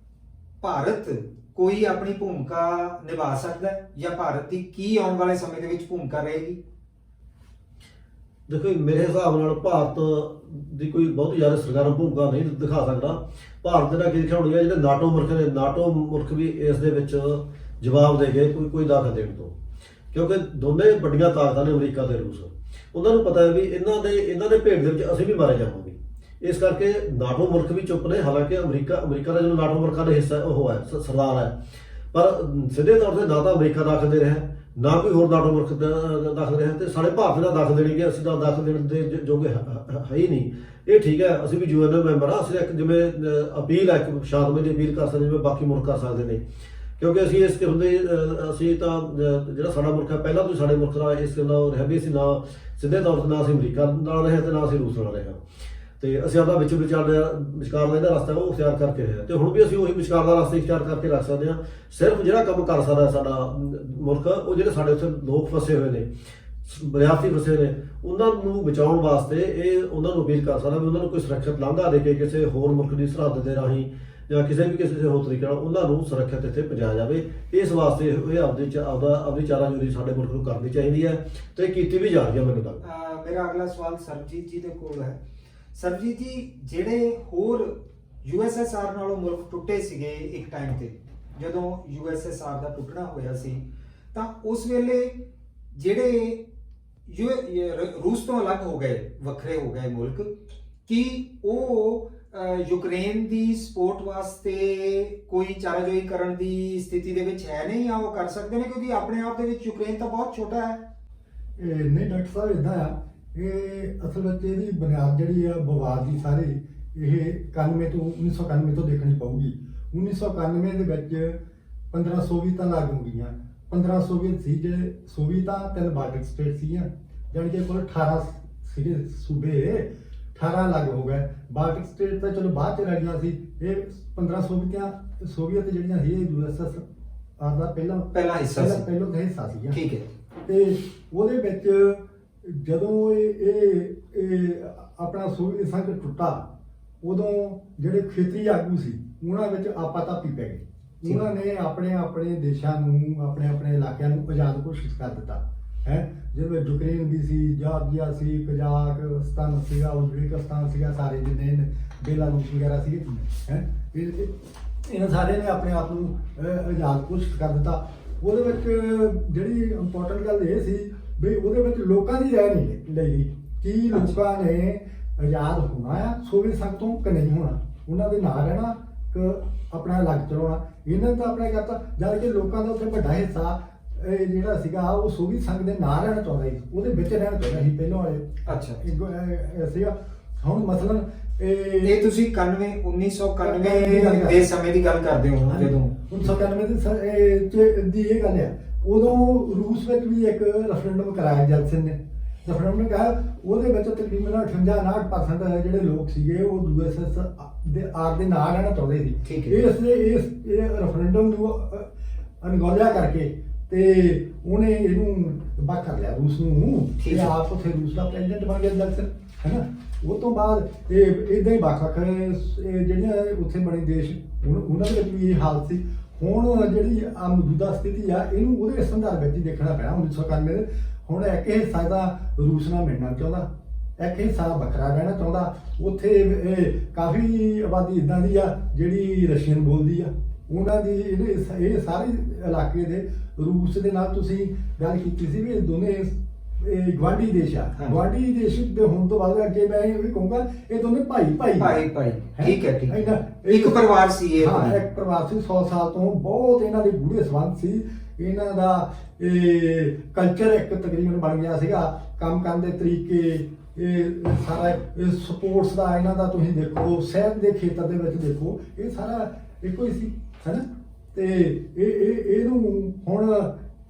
ਭਾਰਤ ਕੋਈ ਆਪਣੀ ਭੂਮਿਕਾ ਨਿਭਾ ਸਕਦਾ ਹੈ, ਜਾਂ ਭਾਰਤ ਦੀ ਕੀ ਆਉਣ ਵਾਲੇ ਸਮੇਂ ਦੇ ਵਿੱਚ ਭੂਮਿਕਾ ਰਹੇਗੀ? ਦੇਖੋ, ਮੇਰੇ ਹਿਸਾਬ ਨਾਲ ਭਾਰਤ ਦੀ ਕੋਈ ਬਹੁਤ ਜ਼ਿਆਦਾ ਸਰਕਾਰਾਂ ਭੂਮਿਕਾ ਨਹੀਂ ਦਿਖਾ ਸਕਦਾ। ਭਾਰਤ ਦੇ ਨਾਲ ਕੀ ਦਿਖਾਉਣੀ ਹੈ, ਜਿਹੜੇ ਨਾਟੋ ਮੁਲਕ ਨੇ, ਨਾਟੋ ਮੁਲਕ ਵੀ ਇਸ ਦੇ ਵਿੱਚ ਜਵਾਬ ਦੇ ਗਏ ਕੋਈ ਦਾਖਲ ਦੇਣ ਤੋਂ, ਕਿਉਂਕਿ ਦੋਨੇ ਵੱਡੀਆਂ ਤਾਕਤਾਂ ਨੇ, ਅਮਰੀਕਾ ਤੇ ਰੂਸ। ਉਹਨਾਂ ਨੂੰ ਪਤਾ ਹੈ ਵੀ ਇਹਨਾਂ ਦੇ ਭੇਡ ਦੇ ਵਿੱਚ ਅਸੀਂ ਵੀ ਮਾਰੇ ਜਾਵਾਂਗੇ। ਇਸ ਕਰਕੇ ਨਾਟੋ ਮੁਲਕ ਵੀ ਚੁੱਪ ਨੇ। ਹਾਲਾਂਕਿ ਅਮਰੀਕਾ ਦਾ ਜਦੋਂ ਨਾਟੋ ਮੁਲਕਾਂ ਦਾ ਹਿੱਸਾ ਉਹ ਹੈ, ਸਰਦਾਰ ਹੈ, ਪਰ ਸਿੱਧੇ ਤੌਰ ਤੇ ਨਾ ਤਾਂ ਅਮਰੀਕਾ ਦਾਖਲ ਦੇ ਰਿਹਾ, ਨਾ ਕੋਈ ਹੋਰ ਨਾਟੋ ਮੁਲਕ ਦਾਖਲ ਰਿਹਾ, ਤੇ ਸਾਡੇ ਭਾਰਤ ਦਾ ਦਾਖਲ ਦੇਣਗੇ। ਅਸੀਂ ਤਾਂ ਦਾਖਲ ਦੇਣ ਦੇ ਜੋਗੇ ਹੈ ਹੀ ਨਹੀਂ। ਇਹ ਠੀਕ ਹੈ, ਅਸੀਂ ਵੀ UN ਮੈਂਬਰ ਹਾਂ। ਅਸੀਂ ਇੱਕ ਜਿਵੇਂ ਅਪੀਲ ਹੈ, ਇੱਕ ਸ਼ਾਂਤਮਈ ਦੀ ਅਪੀਲ ਕਰ ਸਕਦੇ, ਜਿਵੇਂ ਬਾਕੀ ਮੁਲਕ ਕਰ ਸਕਦੇ ਨੇ, ਕਿਉਂਕਿ ਅਸੀਂ ਇਸ ਕਿਸਮ ਦੇ ਅਸੀਂ ਤਾਂ ਜਿਹੜਾ ਸਾਡਾ ਮੁਲਕ ਹੈ, ਪਹਿਲਾਂ ਤੋਂ ਸਾਡੇ ਮੁਲਕ ਦਾ ਇਸ ਨਾਲ ਰਿਹਾ ਵੀ ਅਸੀਂ ਨਾ ਸਿੱਧੇ ਤੌਰ 'ਤੇ ਨਾ ਅਸੀਂ ਅਮਰੀਕਾ ਨਾਲ ਰਹੇ ਤੇ ਨਾ ਅਸੀਂ ਰੂਸ ਨਾਲ ਰਹੇ। ਤੇ ਅਸੀਂ ਆਪਣਾ ਵਿਚਕਾਰ ਦਾ ਜਿਹੜਾ ਰਸਤਾ ਉਹ ਅਖਤਿਆਰ ਕਰਕੇ ਰਹੇ, ਤੇ ਹੁਣ ਵੀ ਅਸੀਂ ਉਹੀ ਵਿਚਕਾਰ ਦਾ ਰਸਤਾ ਅਖਤਿਆਰ ਕਰਕੇ ਰੱਖ ਸਕਦੇ ਹਾਂ। ਸਿਰਫ ਜਿਹੜਾ ਕੰਮ ਕਰ ਸਕਦਾ ਸਾਡਾ ਮੁਲਕ, ਉਹ ਜਿਹੜੇ ਸਾਡੇ ਉੱਥੇ ਲੋਕ ਫਸੇ ਹੋਏ ਨੇ, ਵਿਦਿਆਰਥੀ ਫਸੇ ਨੇ, ਉਹਨਾਂ ਨੂੰ ਬਚਾਉਣ ਵਾਸਤੇ ਇਹ ਉਹਨਾਂ ਨੂੰ ਅਪੀਲ ਕਰ ਸਕਦਾ ਵੀ ਉਹਨਾਂ ਨੂੰ ਕੋਈ ਸੁਰੱਖਿਅਤ ਲਾਂਘਾ ਦੇ ਕੇ ਕਿਸੇ ਹੋਰ ਮੁਲਕ ਦੀ ਸਰਹੱਦ ਦੇ ਰਾਹੀਂ ਜਾਂ ਕਿਸੇ ਹੋਰ ਤਰੀਕੇ ਨਾਲ ਉਹਨਾਂ ਨੂੰ ਸੁਰੱਖਿਅਤ ਇੱਥੇ ਪਹੁੰਚਾਇਆ ਜਾਵੇ। ਇਸ ਵਾਸਤੇ ਇਹ ਆਪਦੀ ਚਾਰਾਜੋਰੀ ਸਾਡੇ ਮੁਲਕ ਨੂੰ ਕਰਨੀ ਚਾਹੀਦੀ ਹੈ, ਤੇ ਕੀਤੀ ਵੀ ਜਾ ਰਹੀ ਹੈ। ਮੈਨੂੰ ਲੱਗਦਾ ਮੇਰਾ ਅਗਲਾ ਸਵਾਲ ਸਰਬਜੀਤ ਜੀ ਦੇ ਕੋਲ ਹੈ। ਸਰਬਜੀਤ ਜੀ, ਜਿਹੜੇ ਹੋਰ USSR ਨਾਲੋਂ ਮੁਲਕ ਟੁੱਟੇ ਸੀਗੇ ਇੱਕ ਟਾਈਮ ਤੇ, ਜਦੋਂ USSR ਦਾ ਟੁੱਟਣਾ ਹੋਇਆ ਸੀ, ਤਾਂ ਉਸ ਵੇਲੇ ਜਿਹੜੇ ਰੂਸ ਤੋਂ ਅਲੱਗ ਹੋ ਗਏ, ਵੱਖਰੇ ਹੋ ਗਏ ਮੁਲਕ, ਕੀ ਉਹ ਯੂਕਰੇਨ ਦੀ ਸਪੋਰਟ ਵਾਸਤੇ ਕੋਈ ਚਾਰਾਜੋਈ ਕਰਨ ਦੀ ਸਥਿਤੀ ਦੇ ਵਿੱਚ ਹੈ ਨਹੀਂ, ਜਾਂ ਉਹ ਕਰ ਸਕਦੇ ਨੇ? ਕਿਉਂਕਿ ਆਪਣੇ ਆਪ ਦੇ ਵਿੱਚ ਯੂਕਰੇਨ ਤਾਂ ਬਹੁਤ ਛੋਟਾ ਹੈ। ਨਹੀਂ ਡਾਕਟਰ ਸਾਹਿਬ, ਇਦਾਂ ਆ, ਇਹ ਅਸਲ ਵਿੱਚ ਇਹਦੀ ਬੁਨਿਆਦ ਜਿਹੜੀ ਆ ਵਿਵਾਦ ਦੀ ਸਾਰੀ ਇਹ 1991 ਤੋਂ ਦੇਖਣੀ ਪਊਗੀ। 1991 ਦੇ ਵਿੱਚ 15 ਸੋਵੀਅਤਾਂ ਲੱਗ ਹੋ ਗਈਆਂ। 15 ਸੋਵੀਅਤ ਸੀ, ਜਿਹੜੇ ਸੋਵੀਅਤਾਂ 3 ਬਾਲਟਿਕ ਸਟੇਟ ਸੀਗੀਆਂ, ਜਾਣੀ ਕਿ ਕੁੱਲ 18 ਸੀਗੇ ਸੂਬੇ, 18 ਲੱਗ ਹੋ ਗਏ। ਬਾਲਟਿਕ ਸਟੇਟ ਤਾਂ ਚਲੋ ਬਾਅਦ ਚ ਰਹਿ ਗਈਆਂ ਸੀ। ਇਹ 15 ਸੋਵੀਅਤ ਜਿਹੜੀਆਂ ਸੀ, ਇਹ USSR ਦਾ ਪਹਿਲਾ ਹਿੱਸਾ ਸੀਗੀਆਂ। ਠੀਕ ਹੈ। ਤੇ ਉਹਦੇ ਵਿੱਚ ਜਦੋਂ ਇਹ ਆਪਣਾ ਸੋਵੀਅਤ ਸੰਘ ਟੁੱਟਾ, ਉਦੋਂ ਜਿਹੜੇ ਖੇਤਰੀ ਆਗੂ ਸੀ ਉਹਨਾਂ ਵਿੱਚ ਆਪਾਤਾਪੀ ਪੈ ਗਈ। ਉਹਨਾਂ ਨੇ ਆਪਣੇ ਦੇਸ਼ਾਂ ਨੂੰ, ਆਪਣੇ ਇਲਾਕਿਆਂ ਨੂੰ ਆਜ਼ਾਦ ਘੋਸ਼ਿਤ ਕਰ ਦਿੱਤਾ ਹੈ। ਜਿਵੇਂ ਯੂਕਰੇਨ ਵੀ ਸੀ, ਜਾਰਜੀਆ ਸੀ, ਕਜ਼ਾਕਿਸਤਾਨ ਸੀਗਾ, ਉਜ਼ਬੇਕਿਸਤਾਨ ਸੀਗਾ, ਸਾਰੇ ਜਿੰਨੇ ਬੇਲਾਰੂਸ ਵਗੈਰਾ ਸੀਗੇ ਹੈ, ਇਹਨਾਂ ਸਾਰਿਆਂ ਨੇ ਆਪਣੇ ਆਪ ਨੂੰ ਆਜ਼ਾਦ ਘੋਸ਼ਿਤ ਕਰ ਦਿੱਤਾ। ਉਹਦੇ ਵਿੱਚ ਜਿਹੜੀ ਇੰਪੋਰਟੈਂਟ ਗੱਲ ਇਹ ਸੀ ਵੀ ਉਹਦੇ ਵਿੱਚ ਲੋਕਾਂ ਦੀ ਰਾਏ ਨਹੀਂ ਲਈ ਕਿ ਲੋਕਾਂ ਨੇ ਆਜ਼ਾਦ ਹੋਣਾ ਆ ਸੋਵੀਅਤ ਸੰਘ ਤੋਂ ਕਿ ਨਹੀਂ ਹੋਣਾ, ਉਹਨਾਂ ਦੇ ਨਾਲ ਰਹਿਣਾ ਕਿ ਆਪਣਾ ਅਲੱਗ ਚਲਾਉਣਾ। ਇਹਨਾਂ ਨੇ ਤਾਂ ਆਪਣਾ ਕਰਤਾ, ਜਦ ਕਿ ਲੋਕਾਂ ਦਾ ਉੱਥੇ ਵੱਡਾ ਹਿੱਸਾ ਜਿਹੜਾ ਸੀਗਾ ਉਹ ਸੋਵੀਅਤ ਸੰਘ ਦੇ ਨਾਲ ਰਹਿਣਾ ਚਾਹੁੰਦਾ ਸੀ, ਉਹਦੇ ਵਿੱਚ ਰਹਿਣਾ ਚਾਹੁੰਦਾ ਸੀ ਪਹਿਲਾਂ ਵਾਲੇ। ਅੱਛਾ ਸੀਗਾ। ਹੁਣ ਮਸਲਨ ਇਹ ਤੁਸੀਂ 1991 ਦੇ ਸਮੇਂ ਦੀ ਗੱਲ ਕਰਦੇ ਹੋ, ਜਦੋਂ 1991 ਦੀ ਇਹ ਗੱਲ ਆ। ਉਦੋਂ ਰੂਸ ਵਿੱਚ ਵੀ ਇੱਕ ਰੈਫਰੈਂਡਮ ਕਰਾਇਆ ਜੈਲਸਿਨ ਨੇ। ਰੈਫਰੈਂਡਮ ਨੇ ਕਿਹਾ ਉਹਦੇ ਵਿੱਚ ਤਕਰੀਬਨ 58-59% ਜਿਹੜੇ ਲੋਕ ਸੀਗੇ ਉਹ USSR ਦੇ ਨਾਲ ਰਹਿਣਾ ਚਾਹੁੰਦੇ ਸੀ। ਇਹ ਰੈਫਰੈਂਡਮ ਨੂੰ ਅਣਗੌਲਿਆ ਕਰਕੇ ਤੇ ਉਹਨੇ ਇਹਨੂੰ ਬਾਹਰ ਕਰ ਲਿਆ ਰੂਸ ਨੂੰ, ਤੇ ਆਪ ਉੱਥੇ ਰੂਸ ਦਾ ਪ੍ਰੈਜ਼ੀਡੈਂਟ ਬਣ ਗਿਆ ਜੈਲਸਿਨ, ਹੈ ਨਾ। ਉਹ ਤੋਂ ਬਾਅਦ ਇਹ ਇਦਾਂ ਹੀ ਵੱਖ-ਵੱਖ ਜਿਹੜੀਆਂ ਉੱਥੇ ਬਣੇ ਦੇਸ਼, ਉਹਨਾਂ ਦੇ ਵਿੱਚ ਵੀ ਇਹ ਹਾਲਤ ਸੀ। ਹੁਣ ਜਿਹੜੀ ਆ ਮੌਜੂਦਾ ਸਥਿਤੀ ਆ ਇਹਨੂੰ ਉਹਦੇ ਸੰਦਰਭ ਵਿੱਚ ਹੀ ਦੇਖਣਾ ਪੈਣਾ 1991 ਦੇ। ਹੁਣ ਇੱਕ ਹਿੱਸਾ ਦਾ ਰੂਸ ਨਾਲ ਮਿਲਣਾ ਚਾਹੁੰਦਾ, ਇੱਕ ਹਿੱਸਾ ਵੱਖਰਾ ਰਹਿਣਾ ਚਾਹੁੰਦਾ। ਉੱਥੇ ਕਾਫੀ ਆਬਾਦੀ ਇਦਾਂ ਦੀ ਆ ਜਿਹੜੀ ਰਸ਼ੀਅਨ ਬੋਲਦੀ ਆ, ਉਹਨਾਂ ਦੀ ਇਹ ਸਾਰੇ ਇਲਾਕੇ ਦੇ ਰੂਸ ਦੇ ਨਾਲ ਤੁਸੀਂ ਗੱਲ ਕੀਤੀ ਸੀ ਵੀ ਇਹ ਦੋਨੇ ਗਵਾਂਢੀ ਦੇਸ਼ ਆ। ਹਾਂਜੀ। ਗਵਾਂਢੀ ਦੇਸ਼ ਦੇ ਹੋਣ ਤੋਂ ਬਾਅਦ ਅੱਗੇ ਮੈਂ ਇਹ ਵੀ ਕਹੂੰਗਾ ਇਹ ਦੋਨੇ ਭਾਈ ਭਾਈ ਠੀਕ ਹੈ ਠੀਕ ਹੈ। ਇਹ ਇੱਕ ਪਰਿਵਾਰ ਸੀ ਇਹ ਹਾਂ, ਇੱਕ ਪਰਿਵਾਰ ਸੀ। 100 ਸਾਲ ਤੋਂ ਬਹੁਤ ਇਹਨਾਂ ਦੇ ਗੂੜੇ ਸੰਬੰਧ ਸੀ। ਇਹਨਾਂ ਦਾ ਇਹ ਕਲਚਰ ਇੱਕ ਤਕਰੀਬਨ ਬਣ ਗਿਆ ਸੀਗਾ, ਕੰਮ ਕਰਨ ਦੇ ਤਰੀਕੇ, ਇਹ ਸਾਰਾ ਸਪੋਰਟਸ ਦਾ ਇਹਨਾਂ ਦਾ ਤੁਸੀਂ ਦੇਖੋ, ਸਿਹਤ ਦੇ ਖੇਤਰ ਦੇ ਵਿੱਚ ਦੇਖੋ, ਇਹ ਸਾਰਾ ਇੱਕੋ ਹੀ ਸੀ, ਹੈ ਨਾ। ਤੇ ਇਹਨੂੰ ਹੁਣ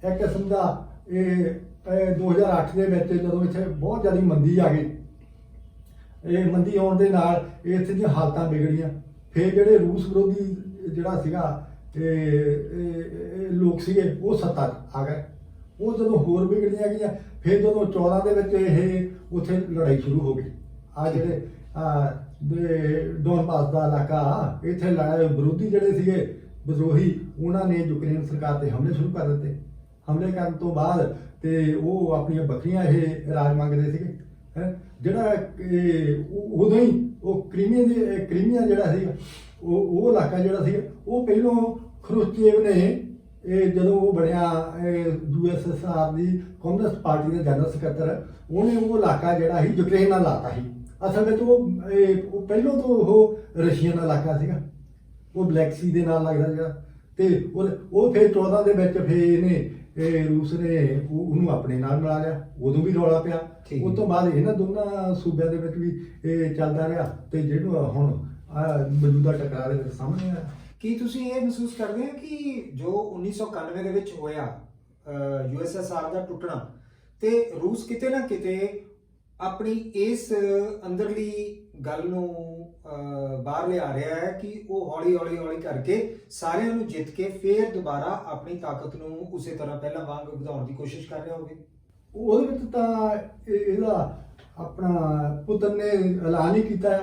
ਇੱਕ ਕਿਸਮ ਦਾ ਇਹ 2008 ਦੇ ਵਿੱਚ ਜਦੋਂ ਇੱਥੇ ਬਹੁਤ ਜ਼ਿਆਦਾ ਮੰਦੀ ਆ ਗਈ, ਇਹ ਮੰਦੀ ਆਉਣ ਦੇ ਨਾਲ ਇੱਥੇ ਦੀਆਂ ਹਾਲਤਾਂ ਵਿਗੜੀਆਂ। ਫਿਰ ਜਿਹੜੇ ਰੂਸ ਵਿਰੋਧੀ ਜਿਹੜਾ ਸੀਗਾ ਇਹ ਲੋਕ ਸੀਗੇ ਉਹ ਸੱਤਾ 'ਚ ਆ ਗਏ। ਉਹ ਜਦੋਂ ਹੋਰ ਵਿਗੜੀਆਂ ਗਈਆਂ, ਫਿਰ ਜਦੋਂ 14 ਦੇ ਵਿੱਚ ਇਹ ਉੱਥੇ ਲੜਾਈ ਸ਼ੁਰੂ ਹੋ ਗਈ। ਆ ਜਿਹੜੇ ਡੋਨਬਾਸ ਦਾ ਇਲਾਕਾ, ਇੱਥੇ ਲੜਾਈ ਵਿਰੋਧੀ ਜਿਹੜੇ ਸੀਗੇ ਵਿਦਰੋਹੀ, ਉਹਨਾਂ ਨੇ ਯੂਕਰੇਨ ਸਰਕਾਰ ਤੇ ਹਮਲੇ ਸ਼ੁਰੂ ਕਰ ਦਿੱਤੇ। ਹਮਲੇ ਕਰਨ ਤੋਂ ਬਾਅਦ ਤੇ ਉਹ ਆਪਣੀਆਂ ਬੱਕਰੀਆਂ ਇਹ ਰਾਜ ਮੰਗਦੇ ਸੀਗੇ, ਹੈ ਜਿਹੜਾ ਉਦੋਂ ਹੀ ਉਹ ਕ੍ਰੀਮੀਆ ਜਿਹੜਾ ਸੀਗਾ ਉਹ ਇਲਾਕਾ ਜਿਹੜਾ ਸੀਗਾ ਉਹ ਪਹਿਲੋਂ ਖਰੁਸ਼ਚੇਵ ਨੇ ਜਦੋਂ ਉਹ ਬਣਿਆ USSR ਦੀ ਕਮਿਊਨਿਸਟ ਪਾਰਟੀ ਦੇ ਜਨਰਲ ਸਕੱਤਰ, ਉਹਨੇ ਉਹ ਇਲਾਕਾ ਜਿਹੜਾ ਸੀ ਯੂਕਰੇਨ ਨਾਲ ਲਾਤਾ ਸੀ। ਅਸਲ ਵਿੱਚ ਉਹ ਪਹਿਲੋਂ ਤੋਂ ਉਹ ਰਸ਼ੀਅਨ ਇਲਾਕਾ ਸੀਗਾ, ਉਹ ਬਲੈਕ ਸੀ ਦੇ ਨਾਲ ਲੱਗਦਾ ਜਿਹੜਾ। ਤੇ ਉਹ ਫਿਰ 14 ਦੇ ਵਿੱਚ ਫਿਰ ਇਹਨੇ ਰੂਸ ਨੇ ਉਹਨੂੰ ਆਪਣੇ ਨਾਲ ਮਿਲਾ ਲਿਆ। ਉਦੋਂ ਵੀ ਰੌਲਾ ਪਿਆ। ਉਸ ਤੋਂ ਬਾਅਦ ਇਹਨਾਂ ਦੋਨਾਂ ਸੂਬਿਆਂ ਦੇ ਵਿੱਚ ਵੀ ਇਹ ਚੱਲਦਾ ਰਿਹਾ ਤੇ ਜਿਹਨੂੰ ਹੁਣ ਮੌਜੂਦਾ ਟਕਰਾਅ ਦੇ ਵਿੱਚ ਸਾਹਮਣੇ ਆਇਆ। ਕੀ ਤੁਸੀਂ ਇਹ ਮਹਿਸੂਸ ਕਰਦੇ ਹੋ ਕਿ ਜੋ 1991 ਦੇ ਵਿੱਚ ਹੋਇਆ USSR ਦਾ ਟੁੱਟਣਾ, ਤੇ ਰੂਸ ਕਿਤੇ ਨਾ ਕਿਤੇ ਆਪਣੀ ਇਸ ਅੰਦਰਲੀ ਗੱਲ ਨੂੰ ਬਾਹਰ ਲਿਆ ਰਿਹਾ ਹੈ ਕਿ ਉਹ ਹੌਲੀ ਕਰਕੇ ਸਾਰਿਆਂ ਨੂੰ ਜਿੱਤ ਕੇ ਫੇਰ ਦੁਬਾਰਾ ਆਪਣੀ ਤਾਕਤ ਨੂੰ ਉਸੇ ਤਰ੍ਹਾਂ ਪਹਿਲਾਂ ਵਾਂਗ ਵਧਾਉਣ ਦੀ ਕੋਸ਼ਿਸ਼ ਕਰ ਰਿਹਾ ਹੋਵੇ? ਉਹਦੇ ਵਿੱਚ ਤਾਂ ਇਹਦਾ ਆਪਣਾ ਪੁਤਨ ਨੇ ਐਲਾਨ ਹੀ ਕੀਤਾ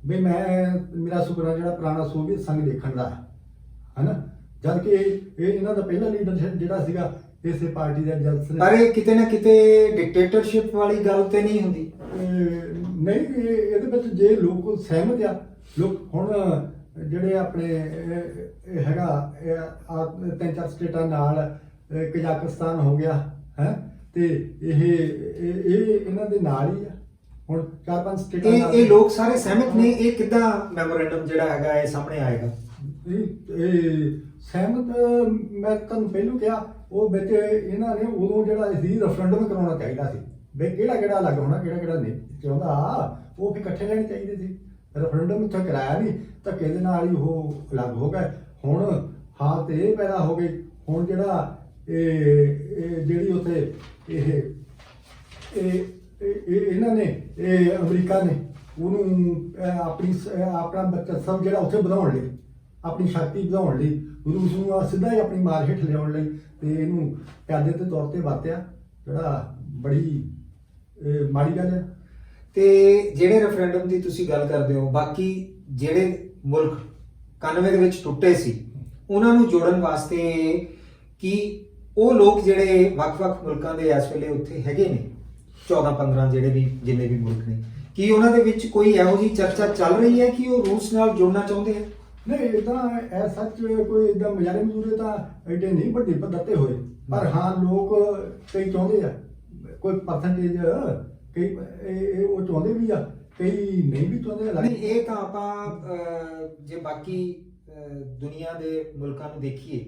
ਵੀ ਮੇਰਾ ਸੁਪਨਾ ਜਿਹੜਾ ਪੁਰਾਣਾ ਸੋਵੀਅਤ ਸੰਘ ਦੇਖਣ ਦਾ ਹੈ ਨਾ। ਜਦ ਕਿ ਇਹਨਾਂ ਦਾ ਪਹਿਲਾ ਲੀਡਰ ਜਿਹੜਾ ਸੀਗਾ ਇਸੇ ਪਾਰਟੀ ਦਾ ਜਲਸਨ। ਪਰ ਇਹ ਕਿਤੇ ਨਾ ਕਿਤੇ ਡਿਕਟੇਟਰਸ਼ਿਪ ਵਾਲੀ ਗੱਲ ਤੇ ਨਹੀਂ ਹੁੰਦੀ? ਨਹੀਂ, ਇਹਦੇ ਵਿੱਚ ਜੇ ਲੋਕ ਸਹਿਮਤ ਆ, ਲੋਕ ਹੁਣ ਜਿਹੜੇ ਆਪਣੇ ਹੈਗਾ 3-4 ਸਟੇਟਾਂ ਨਾਲ ਕਜ਼ਾਕਿਸਤਾਨ ਹੋ ਗਿਆ ਹੈ, ਤੇ ਇਹ ਇਹਨਾਂ ਦੇ ਨਾਲ ਹੀ ਆ। ਹੁਣ 4-5 ਸਟੇਟਾਂ ਇਹ ਲੋਕ ਸਾਰੇ ਸਹਿਮਤ ਨੇ। ਇਹ ਕਿੱਦਾਂ ਮੈਮੋਰੈਂਡਮ ਜਿਹੜਾ ਹੈਗਾ ਇਹ ਸਾਹਮਣੇ ਆਏਗਾ? ਇਹ ਸਹਿਮਤ ਮੈਂ ਤੁਹਾਨੂੰ ਪਹਿਲਾਂ ਕਿਹਾ, ਉਹ ਵਿੱਚ ਇਹਨਾਂ ਨੇ ਉਦੋਂ ਜਿਹੜਾ ਸੀ ਰੈਫਰੈਂਡਮ ਕਰਾਉਣਾ ਚਾਹੀਦਾ ਸੀ ਵੀ ਕਿਹੜਾ ਅਲੱਗ ਹੋਣਾ, ਕਿਹੜਾ ਨਹੀਂ ਚਾਹੁੰਦਾ। ਉਹ ਫਿਰ ਇਕੱਠੇ ਰਹਿਣੇ ਚਾਹੀਦੇ ਸੀ। ਰੈਫਰੈਂਡਮ ਉੱਥੇ ਕਰਾਇਆ ਨਹੀਂ, ਧੱਕੇ ਦੇ ਨਾਲ ਹੀ ਉਹ ਅਲੱਗ ਹੋ ਗਏ। ਹੁਣ ਹਾਲਤ ਇਹ ਪੈਦਾ ਹੋ ਗਈ, ਹੁਣ ਜਿਹੜਾ ਜਿਹੜੀ ਉੱਥੇ ਇਹਨਾਂ ਨੇ ਅਮਰੀਕਾ ਨੇ ਉਹਨੂੰ ਆਪਣਾ ਬੱਚਾ ਜਿਹੜਾ ਉੱਥੇ ਵਧਾਉਣ ਲਈ, ਆਪਣੀ ਸ਼ਕਤੀ ਵਧਾਉਣ ਲਈ, ਰੂਸ ਨੂੰ ਸਿੱਧਾ ਹੀ ਆਪਣੀ ਮਾਰ ਹੇਠ ਲਿਆਉਣ ਲਈ ਤੇ ਇਹਨੂੰ ਪਿਆਦੇ ਦੇ ਤੌਰ ਤੇ ਵਰਤਿਆ, ਜਿਹੜਾ ਬੜੀ ਮਾੜੀ ਗੱਲ ਹੈ। ਤੇ ਜਿਹੜੇ ਰੈਫਰੈਂਡਮ ਦੀ ਤੁਸੀਂ ਗੱਲ ਕਰਦੇ ਹੋ, ਬਾਕੀ ਜਿਹੜੇ ਮੁਲਕ 91 ਦੇ ਵਿੱਚ ਟੁੱਟੇ ਸੀ ਉਹਨਾਂ ਨੂੰ ਜੋੜਨ ਵਾਸਤੇ ਕੀ ਉਹ ਲੋਕ ਜਿਹੜੇ ਵੱਖ-ਵੱਖ ਮੁਲਕਾਂ ਦੇ ਇਸ ਵੇਲੇ ਉੱਥੇ ਹੈਗੇ ਨੇ 14-15 ਜਿੰਨੇ ਵੀ ਮੁਲਕ ਨੇ, ਕੀ ਉਹਨਾਂ ਦੇ ਵਿੱਚ ਕੋਈ ਇਹੋ ਜਿਹੀ ਚਰਚਾ ਚੱਲ ਰਹੀ ਹੈ ਕਿ ਉਹ ਰੂਸ ਨਾਲ ਜੁੜਨਾ ਚਾਹੁੰਦੇ ਆ? ਨਹੀਂ, ਇਹ ਤਾਂ ਸੱਚ ਕੋਈ ਇਦਾਂ ਮਜ਼ੂਰੇ ਤਾਂ ਐਡੇ ਨਹੀਂ ਵੱਡੇ ਪੱਧਰ ਤੇ ਹੋਏ, ਪਰ ਹਾਂ ਲੋਕ ਕਈ ਚਾਹੁੰਦੇ ਆ, ਕੋਈ ਪਰਸੈਂਟੇਜ ਕਈ ਉਹ ਚਾਹੁੰਦੇ ਵੀ ਆ, ਕਈ ਨਹੀਂ ਵੀ ਚਾਹੁੰਦੇ। ਨਹੀਂ, ਇਹ ਤਾਂ ਆਪਾਂ ਜੇ ਬਾਕੀ ਦੁਨੀਆ ਦੇ ਮੁਲਕਾਂ ਨੂੰ ਦੇਖੀਏ,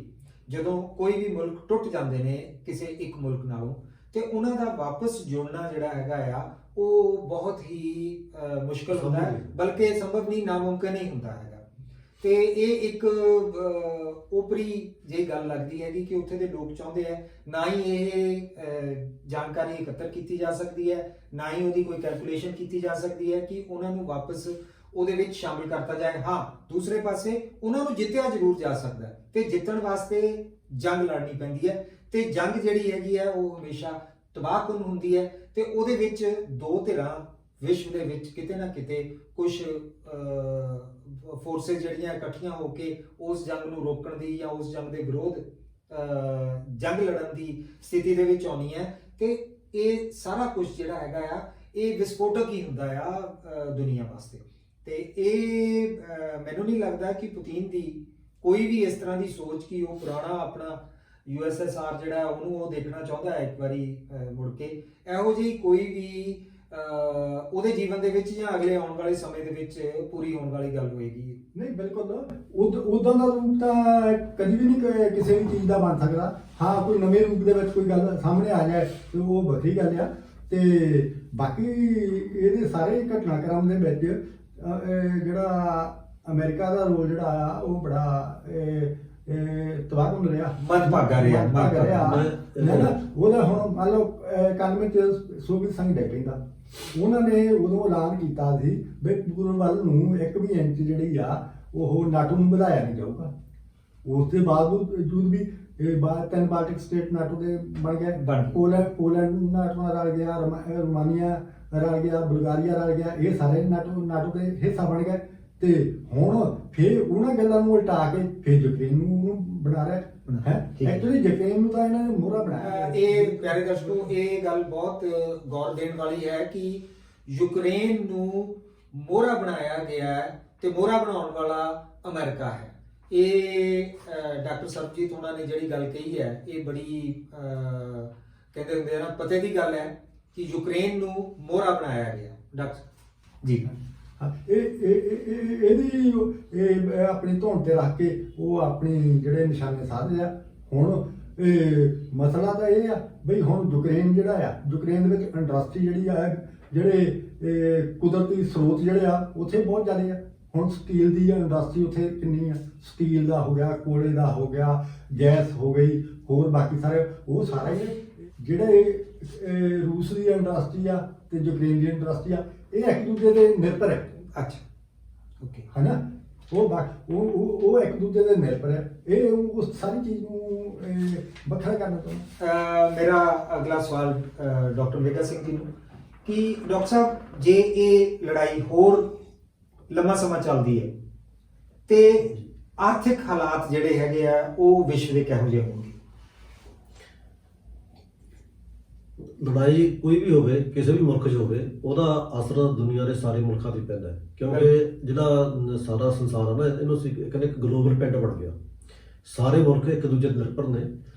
ਜਦੋਂ ਕੋਈ ਵੀ ਮੁਲਕ ਟੁੱਟ ਜਾਂਦੇ ਨੇ ਕਿਸੇ ਇੱਕ ਮੁਲਕ ਨਾਲੋਂ, ਤੇ ਉਹਨਾਂ ਦਾ ਵਾਪਸ ਜੁੜਨਾ ਜਿਹੜਾ ਹੈਗਾ ਆ ਉਹ ਬਹੁਤ ਹੀ ਮੁਸ਼ਕਲ ਹੁੰਦਾ ਹੈ, ਬਲਕਿ ਸੰਭਵ ਨਹੀਂ, ਨਾਮੁਮਕਿਨ ਹੀ ਹੁੰਦਾ ਹੈਗਾ। ਤੇ ਇਹ ਇੱਕ ਉਪਰੀ ਜਿਹੀ ਗੱਲ ਲੱਗਦੀ ਹੈਗੀ ਕਿ ਉੱਥੇ ਦੇ ਲੋਕ ਚਾਹੁੰਦੇ ਆ, ਨਾ ਹੀ ਇਹ ਜਾਣਕਾਰੀ ਇਕੱਤਰ ਕੀਤੀ ਜਾ ਸਕਦੀ ਹੈ, ਨਾ ਹੀ ਉਹਦੀ ਕੋਈ ਕੈਲਕੂਲੇਸ਼ਨ ਕੀਤੀ ਜਾ ਸਕਦੀ ਹੈ ਕਿ ਉਹਨਾਂ ਨੂੰ ਵਾਪਸ ਉਹਦੇ ਵਿੱਚ ਸ਼ਾਮਿਲ ਕਰਤਾ ਜਾਏ। ਹਾਂ, ਦੂਸਰੇ ਪਾਸੇ ਉਹਨਾਂ ਨੂੰ ਜਿੱਤਿਆ ਜ਼ਰੂਰ ਜਾ ਸਕਦਾ ਹੈ ਤੇ ਜਿੱਤਣ ਵਾਸਤੇ ਜੰਗ ਲੜਨੀ ਪੈਂਦੀ ਹੈ, ਤੇ ਜੰਗ ਜਿਹੜੀ ਹੈਗੀ ਹੈ ਉਹ ਹਮੇਸ਼ਾ ਤਬਾਹਕੁਨ ਹੁੰਦੀ ਹੈ, ਤੇ ਉਹਦੇ ਵਿੱਚ ਦੋ ਧਿਰਾਂ ਵਿਸ਼ਵ ਦੇ ਵਿੱਚ ਕਿਤੇ ਨਾ ਕਿਤੇ ਕੁਝ ਫੋਰਸਿਸ ਜਿਹੜੀਆਂ ਇਕੱਠੀਆਂ ਹੋ ਕੇ ਉਸ ਜੰਗ ਨੂੰ ਰੋਕਣ ਦੀ ਜਾਂ ਉਸ ਜੰਗ ਦੇ ਵਿਰੋਧ ਜੰਗ ਲੜਨ ਦੀ ਸਥਿਤੀ ਦੇ ਵਿੱਚ ਆਉਣੀ ਹੈ। ਤੇ ਇਹ ਸਾਰਾ ਕੁਝ ਜਿਹੜਾ ਹੈਗਾ ਆ ਇਹ ਵਿਸਫੋਟਕ ਹੀ ਹੁੰਦਾ ਆ ਦੁਨੀਆ ਵਾਸਤੇ। ਤੇ ਇਹ ਮੈਨੂੰ ਨਹੀਂ ਲੱਗਦਾ ਕਿ ਪੁਤਿਨ ਦੀ ਕੋਈ ਵੀ ਇਸ ਤਰ੍ਹਾਂ ਦੀ ਸੋਚ ਕਿ ਉਹ ਪੁਰਾਣਾ ਆਪਣਾ USSR ਜਿਹੜਾ ਉਹਨੂੰ ਉਹ ਦੇਖਣਾ ਚਾਹੁੰਦਾ ਹੈ ਇੱਕ ਵਾਰੀ ਮੁੜ ਕੇ। ਇਹੋ ਜਿਹੀ ਕੋਈ ਵੀ ਉਹਦੇ ਜੀਵਨ ਦੇ ਵਿੱਚ ਜਾਂ ਅਗਲੇ ਆਉਣ ਵਾਲੇ ਸਮੇਂ ਦੇ ਵਿੱਚ ਪੂਰੀ ਹੋਣ ਵਾਲੀ ਗੱਲ ਹੋਏਗੀ ਨਹੀਂ, ਬਿਲਕੁਲ ਉਦਾਂ ਦਾ ਰੂਪ ਤਾਂ ਕਦੀ ਵੀ ਨਹੀਂ ਕਿਸੇ ਵੀ ਚੀਜ਼ ਦਾ ਬਣ ਸਕਦਾ। ਹਾਂ, ਕੋਈ ਨਵੇਂ ਰੂਪ ਦੇ ਵਿੱਚ ਕੋਈ ਗੱਲ ਸਾਹਮਣੇ ਆ ਜਾਏ ਤੇ ਉਹ ਵੱਖਰੀ ਗੱਲ ਆ। ਤੇ ਬਾਕੀ ਇਹਦੇ ਸਾਰੇ ਘਟਨਾਕ੍ਰਮ ਦੇ ਵਿੱਚ ਜਿਹੜਾ ਅਮਰੀਕਾ ਦਾ ਰੋਲ ਜਿਹੜਾ ਆ ਉਹ ਬੜਾ ਤਬਾਹਕੁਨ ਰਿਹਾ, ਮੰਦਭਾਗਾ ਰਿਹਾ। ਉਹਦਾ ਹੁਣ ਮੰਨ ਲਓ 91 ਚ ਸੋਵੀਅਤ ਸੰਘ ਡਿੱਗ ਪੈਂਦਾ, ਉਹਨਾਂ ਨੇ ਉਦੋਂ ਐਲਾਨ ਕੀਤਾ ਸੀ ਵੀ ਪੂਰਬ ਵੱਲ ਨੂੰ 1 ਵੀ ਇੰਚ ਜਿਹੜੀ ਆ ਉਹ ਨਾਟੋ ਨੂੰ ਵਧਾਇਆ ਨਹੀਂ ਜਾਊਗਾ। ਉਸ ਦੇ ਬਾਵਜੂਦ ਵੀ 3 ਬਾਲਟਿਕ ਸਟੇਟ ਨਾਟੋ ਦੇ ਬਣ ਗਏ, ਪੋਲੈਂਡ ਨਾਟੋ ਨਾਲ ਰਲ ਗਿਆ, ਰੋਮਾਨੀਆ ਰਲ ਗਿਆ, ਬੁਲਗਾਰੀਆ ਰਲ ਗਿਆ, ਇਹ ਸਾਰੇ ਨਾਟੋ ਦੇ ਹਿੱਸਾ ਬਣ ਗਏ। ਤੇ ਹੁਣ ਫਿਰ ਉਹਨਾਂ ਗੱਲਾਂ ਨੂੰ ਉਲਟਾ ਕੇ ਫਿਰ ਯੂਕਰੇਨ ਨੂੰ ਬਣਾ ਰਿਹਾ ਹੈ। ਐਕਚੁਅਲੀ ਯੂਕਰੇਨ ਨੂੰ ਤਾਂ ਇਹਨਾਂ ਨੇ ਮੋਹਰਾ ਬਣਾਇਆ। ਇਹ ਪਿਆਰੇ ਦਰਸ਼ਕੋ, ਇਹ ਗੱਲ ਬਹੁਤ ਗੌਰ ਦੇਣ ਵਾਲੀ ਹੈ ਕਿ ਯੂਕਰੇਨ ਨੂੰ ਮੋਹਰਾ ਬਣਾਇਆ ਗਿਆ ਹੈ ਤੇ ਮੋਹਰਾ ਬਣਾਉਣ ਵਾਲਾ ਅਮਰੀਕਾ ਹੈ। ਇਹ ਡਾਕਟਰ ਸਰਬਜੀਤ ਹੋਣਾ ਨੇ ਜਿਹੜੀ ਗੱਲ ਕਹੀ ਹੈ ਇਹ ਬੜੀ ਕਹਿੰਦੇ ਹੁੰਦੇ ਆ ਨਾ ਪਤੇ ਦੀ ਗੱਲ ਹੈ ਕਿ ਯੂਕਰੇਨ ਨੂੰ ਮੋਹਰਾ ਬਣਾਇਆ ਗਿਆ। ਡਾਕਟਰ ਜੀ ਇਹਦੀ ਆਪਣੀ ਧੌਣ ਤੇ ਰੱਖ ਕੇ ਉਹ ਆਪਣੀ ਜਿਹੜੇ ਨਿਸ਼ਾਨੇ ਸਾਧ ਲਿਆ। ਹੁਣ ਮਸਲਾ ਤਾਂ ਇਹ ਆ ਬਈ ਹੁਣ ਯੂਕਰੇਨ ਜਿਹੜਾ ਆ, ਯੂਕਰੇਨ ਦੇ ਵਿੱਚ ਇੰਡਸਟਰੀ ਜਿਹੜੀ ਆ, ਜਿਹੜੇ ਕੁਦਰਤੀ ਸਰੋਤ ਜਿਹੜੇ ਆ ਉੱਥੇ ਬਹੁਤ ਜ਼ਿਆਦਾ ਆ। ਹੁਣ ਸਟੀਲ ਦੀ ਇੰਡਸਟਰੀ ਉੱਥੇ ਕਿੰਨੀ ਆ, ਸਟੀਲ ਦਾ ਹੋ ਗਿਆ, ਕੋਲੇ ਦਾ ਹੋ ਗਿਆ, ਗੈਸ ਹੋ ਗਈ, ਹੋਰ ਬਾਕੀ ਸਾਰੇ ਉਹ ਸਾਰਾ ਹੀ ਜਿਹੜੇ ਰੂਸ ਦੀ ਇੰਡਸਟਰੀ ਆ ਤੇ ਯੂਕਰੇਨ ਦੀ ਇੰਡਸਟਰੀ ਆ, ਇਹ ਇੱਕ ਦੂਜੇ ਤੇ ਨਿਰਭਰ ਹੈ। ਅੱਛਾ, ਓਕੇ, ਹੈ ਨਾ। ਉਹ ਇੱਕ ਦੂਜੇ ਦੇ ਨਿਰਭਰ ਹੈ। ਇਹ ਉਸ ਸਾਰੀ ਚੀਜ਼ ਨੂੰ ਵੱਖਰਾ ਕਰਨਾ ਚਾਹੁੰਦਾ। ਮੇਰਾ ਅਗਲਾ ਸਵਾਲ ਡਾਕਟਰ ਮੇਘਾ ਸਿੰਘ ਜੀ ਨੂੰ ਕਿ ਡਾਕਟਰ ਸਾਹਿਬ ਜੇ ਇਹ ਲੜਾਈ ਹੋਰ ਲੰਮਾ ਸਮਾਂ ਚੱਲਦੀ ਹੈ ਤੇ ਆਰਥਿਕ ਹਾਲਾਤ ਜਿਹੜੇ ਹੈਗੇ ਆ ਉਹ ਵਿਸ਼ਵ ਦੇ ਕਿਹੋ ਜਿਹੇ ਹੋਣਗੇ? ਲੜਾਈ ਕੋਈ ਵੀ ਹੋਵੇ, ਕਿਸੇ ਵੀ ਮੁਲਕ 'ਚ ਹੋਵੇ, ਉਹਦਾ ਅਸਰ ਦੁਨੀਆ ਦੇ ਸਾਰੇ ਮੁਲਕਾਂ 'ਤੇ ਪੈਂਦਾ ਹੈ। ਕਿਉਂਕਿ ਜਿਹੜਾ ਸਾਰਾ ਸੰਸਾਰ ਹੈ ਨਾ, ਇਹਨੂੰ ਕਹਿੰਦੇ ਇੱਕ ਗਲੋਬਲ ਪਿੰਡ ਬਣ ਗਿਆ। ਸਾਰੇ ਮੁਲਕ ਇੱਕ ਦੂਜੇ ਤੇ ਨਿਰਭਰ ਨੇ।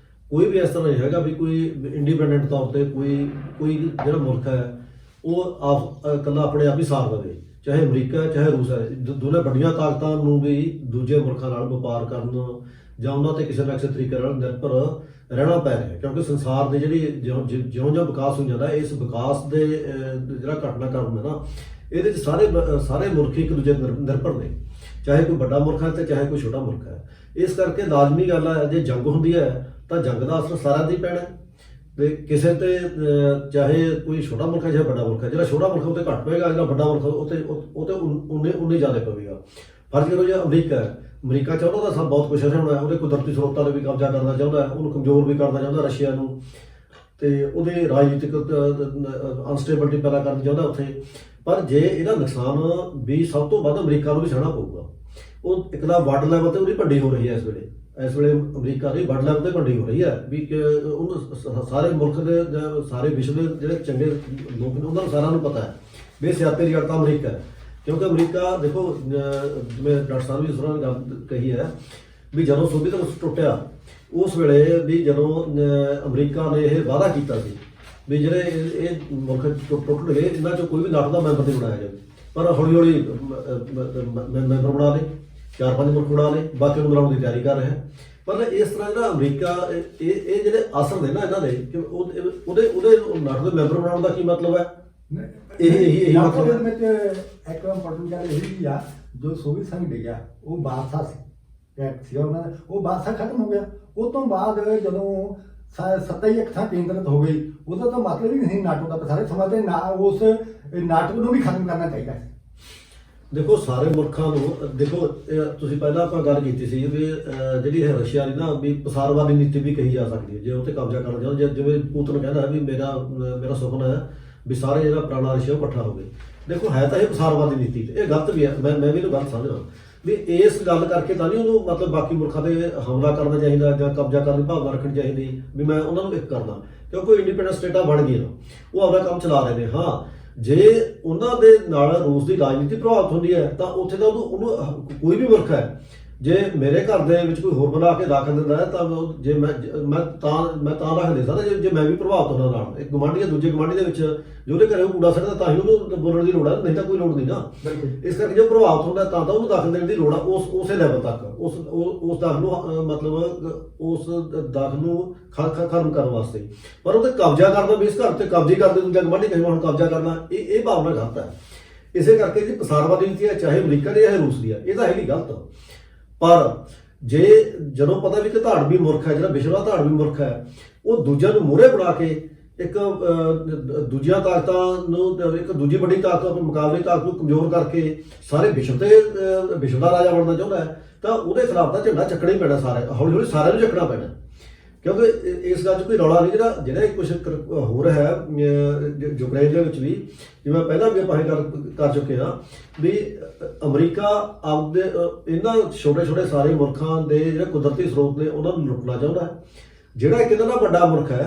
ਕੋਈ ਵੀ ਇਸ ਤਰ੍ਹਾਂ ਨਹੀਂ ਹੈਗਾ ਵੀ ਕੋਈ ਇੰਡੀਪੈਂਡੈਂਟ ਤੌਰ ਤੇ ਕੋਈ ਜਿਹੜਾ ਮੁਲਕ ਹੈ ਉਹ ਇਕੱਲਾ ਆਪਣੇ ਆਪ ਹੀ ਸਾਰ ਦੇਵੇ। ਚਾਹੇ ਅਮਰੀਕਾ ਹੈ, ਚਾਹੇ ਰੂਸ ਹੈ, ਦੋਨੇ ਵੱਡੀਆਂ ਤਾਕਤਾਂ ਨੂੰ ਵੀ ਦੂਜੇ ਮੁਲਕਾਂ ਨਾਲ ਵਪਾਰ ਕਰਨ ਜਾਂ ਉਹਨਾਂ ਤੇ ਕਿਸੇ ਨਾ ਕਿਸੇ ਤਰੀਕੇ ਨਾਲ ਨਿਰਭਰ ਰਹਿਣਾ ਪੈ ਰਿਹਾ। ਕਿਉਂਕਿ ਸੰਸਾਰ ਦੇ ਜਿਹੜੀ ਜਿਉਂ-ਜਿਉਂ ਵਿਕਾਸ ਹੋ ਜਾਂਦਾ, ਇਸ ਵਿਕਾਸ ਦੇ ਜਿਹੜਾ ਘਟਨਾਕ੍ਰਮ ਹੈ ਨਾ, ਇਹਦੇ 'ਚ ਸਾਰੇ ਮੁਲਕ ਇੱਕ ਦੂਜੇ ਨਿਰਭਰ ਨੇ, ਚਾਹੇ ਕੋਈ ਵੱਡਾ ਮੁਲਕ ਹੈ ਤੇ ਚਾਹੇ ਕੋਈ ਛੋਟਾ ਮੁਲਕ ਹੈ। ਇਸ ਕਰਕੇ ਲਾਜ਼ਮੀ ਗੱਲ ਹੈ ਜੇ ਜੰਗ ਹੁੰਦੀ ਹੈ ਤਾਂ ਜੰਗ ਦਾ ਅਸਰ ਸਾਰਿਆਂ 'ਤੇ ਹੀ ਪੈਣਾ ਤੇ ਕਿਸੇ ਤੇ, ਚਾਹੇ ਕੋਈ ਛੋਟਾ ਮੁਲਕ ਹੈ ਚਾਹੇ ਵੱਡਾ ਮੁਲਕ ਹੈ। ਜਿਹੜਾ ਛੋਟਾ ਮੁਲਕ ਉਹ ਤੇ ਘੱਟ ਪਏਗਾ, ਜਿਹੜਾ ਵੱਡਾ ਮੁਲਕ ਉਹ ਤੇ ਉਨੇ ਜ਼ਿਆਦਾ ਪਵੇਗਾ। ਫਰਜ਼ ਕਰੋ ਜੇ ਅਮਰੀਕਾ ਚਾਹੁੰਦਾ ਤਾਂ ਸਭ ਬਹੁਤ ਕੁਛ ਹੋਣਾ ਹੈ, ਉਹਦੇ ਕੁਦਰਤੀ ਸਰੋਤਾਂ ਨੇ ਵੀ ਕਬਜ਼ਾ ਕਰਨਾ ਚਾਹੁੰਦਾ ਹੈ, ਉਹਨੂੰ ਕਮਜ਼ੋਰ ਵੀ ਕਰਨਾ ਚਾਹੁੰਦਾ ਰਸ਼ੀਆ ਨੂੰ, ਤੇ ਉਹਦੇ ਰਾਜਨੀਤਿਕ ਅਨਸਟੇਬਿਲਿਟੀ ਪੈਦਾ ਕਰਨਾ ਚਾਹੁੰਦਾ ਉੱਥੇ। ਪਰ ਜੇ ਇਹਦਾ ਨੁਕਸਾਨ ਵੀ ਸਭ ਤੋਂ ਵੱਧ ਅਮਰੀਕਾ ਨੂੰ ਵੀ ਸਹਿਣਾ ਪਊਗਾ। ਉਹ ਇੱਕ ਤਾਂ ਵਰਲਡ ਲੈਵਲ ਤੇ ਉਹਦੀ ਭੰਡੀ ਹੋ ਰਹੀ ਹੈ ਇਸ ਵੇਲੇ ਅਮਰੀਕਾ ਦੀ ਵਰਲਡ ਲੈਵਲ ਤੇ ਭੰਡੀ ਹੋ ਰਹੀ ਹੈ ਵੀ ਉਹਨੂੰ ਸਾਰੇ ਮੁਲਕ ਦੇ ਸਾਰੇ ਵਿਸ਼ਵ ਦੇ ਜਿਹੜੇ ਚੰਗੇ ਲੋਕ ਨੇ ਉਹਨਾਂ ਨੂੰ ਸਾਰਿਆਂ ਨੂੰ ਪਤਾ ਹੈ ਵੀ ਸਿਆਸਤੀ ਜੜ ਤਾਂ ਅਮਰੀਕਾ ਹੈ। ਕਿਉਂਕਿ ਅਮਰੀਕਾ ਦੇਖੋ, ਜਿਵੇਂ ਡਾਕਟਰ ਸਾਹਿਬ ਵੀ ਇਸ ਤਰ੍ਹਾਂ ਗੱਲ ਕਹੀ ਹੈ ਵੀ ਜਦੋਂ ਸੋਵੀਅਤ ਸੰਘ ਟੁੱਟਿਆ ਉਸ ਵੇਲੇ ਵੀ ਜਦੋਂ ਅਮਰੀਕਾ ਨੇ ਇਹ ਵਾਅਦਾ ਕੀਤਾ ਸੀ ਵੀ ਜਿਹੜੇ ਇਹ ਮੁਲਕ ਟੁੱਟਣਗੇ ਇਹਨਾਂ 'ਚੋਂ ਕੋਈ ਵੀ ਨਾਟੋ ਦਾ ਮੈਂਬਰ ਨਹੀਂ ਬਣਾਇਆ ਜਾਵੇ, ਪਰ ਹੌਲੀ ਹੌਲੀ ਮੈਂਬਰ ਬਣਾ ਲਏ, 4-5 ਮੁਲਕ ਬਣਾ ਲਏ, ਬਾਕੀ ਨੂੰ ਬਣਾਉਣ ਦੀ ਤਿਆਰੀ ਕਰ ਰਿਹਾ। ਪਰ ਇਸ ਤਰ੍ਹਾਂ ਜਿਹੜਾ ਅਮਰੀਕਾ ਇਹ ਜਿਹੜੇ ਅਸਰ ਨੇ ਨਾ ਇਹਨਾਂ ਦੇ ਕਿ ਉਹਦੇ ਨਾਟੋ ਦੇ ਮੈਂਬਰ ਬਣਾਉਣ ਦਾ ਕੀ ਮਤਲਬ ਹੈ? ਇਹੀ ਮਤਲਬ ਹੈ। ਵਿੱਚ ਇੱਕ ਇੰਪੋਰਟੈਂਟ ਗੱਲ ਇਹ ਵੀ ਆ, ਜੋ ਸੋਵੀਅਤ ਸੰਘ ਡਿੱਗਿਆ ਉਹ ਬਾਦਸ਼ਾਹ ਸੀ ਉਹਨਾਂ ਦਾ, ਉਹ ਬਾਦਸ਼ਾਹ ਖਤਮ ਹੋ ਗਿਆ। ਉਹ ਤੋਂ ਬਾਅਦ ਜਦੋਂ ਸੱਤਾ ਹੀ ਇੱਕ ਥਾਂ ਕੇਂਦਰਿਤ ਹੋ ਗਈ, ਉਹਦਾ ਤਾਂ ਮਤਲਬ ਹੀ ਨਹੀਂ ਨਾਟੋ ਦਾ। ਸਾਰੇ ਸਮਝਦੇ ਉਸ ਨਾਟੋ ਨੂੰ ਵੀ ਖਤਮ ਕਰਨਾ ਚਾਹੀਦਾ ਹੈ। ਦੇਖੋ ਸਾਰੇ ਮੁਲਕਾਂ ਨੂੰ ਦੇਖੋ, ਤੁਸੀਂ ਪਹਿਲਾਂ ਆਪਾਂ ਗੱਲ ਕੀਤੀ ਸੀ ਵੀ ਜਿਹੜੀ ਹੈ ਰਸ਼ੀਆ ਦੀ ਨਾ ਵੀ ਪਸਾਰਵਾਦੀ ਨੀਤੀ ਵੀ ਕਹੀ ਜਾ ਸਕਦੀ ਹੈ। ਜੇ ਉੱਥੇ ਕਬਜ਼ਾ ਕਰਨਾ ਚਾਹੁੰਦੇ, ਜਿਵੇਂ ਪੁਤਿਨ ਕਹਿੰਦਾ ਵੀ ਮੇਰਾ ਸੁਪਨਾ ਹੈ ਵੀ ਸਾਰੇ ਜਿਹੜਾ ਪੁਰਾਣਾ ਰਸ਼ੀਆ ਇਕੱਠਾ ਹੋਵੇ। ਦੇਖੋ ਹੈ ਤਾਂ ਇਹ ਪਸਾਰਵਾਦੀ ਨੀਤੀ, ਇਹ ਗਲਤ ਵੀ ਹੈ, ਮੈਂ ਵੀ ਇਹਨੂੰ ਗਲਤ ਸਮਝਦਾ ਵੀ ਇਸ ਗੱਲ ਕਰਕੇ ਤਾਂ ਨਹੀਂ ਉਹਨੂੰ ਮਤਲਬ ਬਾਕੀ ਮੁਲਕਾਂ ਤੇ ਹਮਲਾ ਕਰਨਾ ਚਾਹੀਦਾ ਜਾਂ ਕਬਜ਼ਾ ਕਰਨ ਦੀ ਭਾਵਨਾ ਰੱਖਣੀ ਚਾਹੀਦੀ ਵੀ ਮੈਂ ਉਹਨਾਂ ਨੂੰ ਇੱਕ ਕਰਨਾ, ਕਿਉਂਕਿ ਇੰਡੀਪੈਂਡੈਂਟ ਸਟੇਟਾਂ ਬਣ ਗਈਆਂ, ਉਹ ਆਪਣਾ ਕੰਮ ਚਲਾ ਰਹੇ ਨੇ। ਹਾਂ, ਜੇ ਉਹਨਾਂ ਦੇ ਨਾਲ ਰੂਸ ਦੀ ਰਾਜਨੀਤੀ ਪ੍ਰਭਾਵਿਤ ਹੁੰਦੀ ਹੈ ਤਾਂ ਉੱਥੇ ਤਾਂ ਉਹਨੂੰ ਕੋਈ ਵੀ ਮੁਲਕ ਹੈ ਜੇ ਮੇਰੇ ਘਰ ਦੇ ਵਿੱਚ ਕੋਈ ਹੋਰ ਬਣਾ ਕੇ ਦਾਖਲ ਦਿੰਦਾ ਹੈ ਤਾਂ ਜੇ ਮੈਂ ਤਾਂ ਰੱਖ ਦੇ ਸਕਦਾ ਜੇ ਮੈਂ ਵੀ ਪ੍ਰਭਾਵਿਤ ਉਹਨਾਂ ਨਾਲ। ਇੱਕ ਗੁਆਂਢੀ ਜਾਂ ਦੂਜੇ ਗੁਆਂਢੀ ਦੇ ਵਿੱਚ ਜੇ ਉਹਦੇ ਘਰੇ ਉਹ ਕੂੜਾ ਸੱਟਦਾ ਤਾਂ ਹੀ ਉਹਨੂੰ ਬੋਲਣ ਦੀ ਲੋੜ ਹੈ, ਨਹੀਂ ਤਾਂ ਕੋਈ ਲੋੜ ਨਹੀਂ ਨਾ। ਇਸ ਕਰਕੇ ਜੇ ਪ੍ਰਭਾਵਿਤ ਹੁੰਦਾ ਤਾਂ ਉਹਨੂੰ ਦਾਖਲ ਦੇਣ ਦੀ ਲੋੜ ਆ ਉਸੇ ਲੈਵਲ ਤੱਕ, ਉਸ ਦਾਖਲ ਨੂੰ ਮਤਲਬ ਉਸ ਦਾਖਲ ਨੂੰ ਖਤਮ ਕਰਨ ਵਾਸਤੇ। ਪਰ ਉਹਤੇ ਕਬਜ਼ਾ ਕਰਨਾ ਵੀ ਇਸ ਘਰ ਤੇ ਕਬਜ਼ੇ ਕਰਦੇ ਦੂਜਾ ਗੁਆਂਢੀ ਕਹੇ ਹੁਣ ਕਬਜ਼ਾ ਕਰਨਾ, ਇਹ ਭਾਵਨਾ ਗਲਤ ਹੈ। ਇਸੇ ਕਰਕੇ ਜੀ ਪਸਾਰਵਾਦੀ ਨੀਤੀ ਹੈ, ਚਾਹੇ ਅਮਰੀਕਾ ਦੀ ਹੈ ਰੂਸ ਦੀ ਹੈ, ਇਹ ਤਾਂ ਹੈਗੀ ਗਲਤ। ਪਰ ਜੇ ਜਦੋਂ ਪਤਾ ਵੀ ਕਿ ਧਾੜਵੀ ਮੁਲਕ ਹੈ, ਜਿਹੜਾ ਵਿਸ਼ਵ ਦਾ ਧਾੜਵੀ ਮੁਲਕ ਹੈ, ਉਹ ਦੂਜਿਆਂ ਨੂੰ ਮੂਹਰੇ ਬਣਾ ਕੇ ਇੱਕ ਦੂਜੀਆਂ ਤਾਕਤਾਂ ਨੂੰ, ਇੱਕ ਦੂਜੀ ਵੱਡੀ ਤਾਕਤ ਆਪਣੀ ਮੁਕਾਬਲੇ ਤਾਕਤ ਨੂੰ ਕਮਜ਼ੋਰ ਕਰਕੇ ਸਾਰੇ ਵਿਸ਼ਵ ਦਾ ਰਾਜਾ ਬਣਨਾ ਚਾਹੁੰਦਾ ਹੈ, ਤਾਂ ਉਹਦੇ ਖਿਲਾਫ ਤਾਂ ਝੰਡਾ ਚੱਕਣਾ ਹੀ ਪੈਣਾ, ਹੌਲੀ ਹੌਲੀ ਸਾਰਿਆਂ ਨੂੰ ਚੱਕਣਾ ਪੈਣਾ। ਕਿਉਂਕਿ ਇਸ ਗੱਲ 'ਚ ਕੋਈ ਰੌਲਾ ਨਹੀਂ। ਜਿਹੜਾ ਕੁਝ ਹੋ ਰਿਹਾ ਹੈ ਯੂਕਰੇਨ ਦੇ ਵਿੱਚ ਵੀ, ਜਿਵੇਂ ਪਹਿਲਾਂ ਵੀ ਆਪਾਂ ਗੱਲ ਕਰ ਚੁੱਕੇ ਹਾਂ ਵੀ ਅਮਰੀਕਾ ਆਪਦੇ ਇਹਨਾਂ ਛੋਟੇ ਸਾਰੇ ਮੁਲਕਾਂ ਦੇ ਜਿਹੜੇ ਕੁਦਰਤੀ ਸਰੋਤ ਨੇ ਉਹਨਾਂ ਨੂੰ ਲੁੱਟਣਾ ਚਾਹੁੰਦਾ ਹੈ। ਜਿਹੜਾ ਇੱਕ ਇਹਨਾਂ ਦਾ ਵੱਡਾ ਮੁਲਕ ਹੈ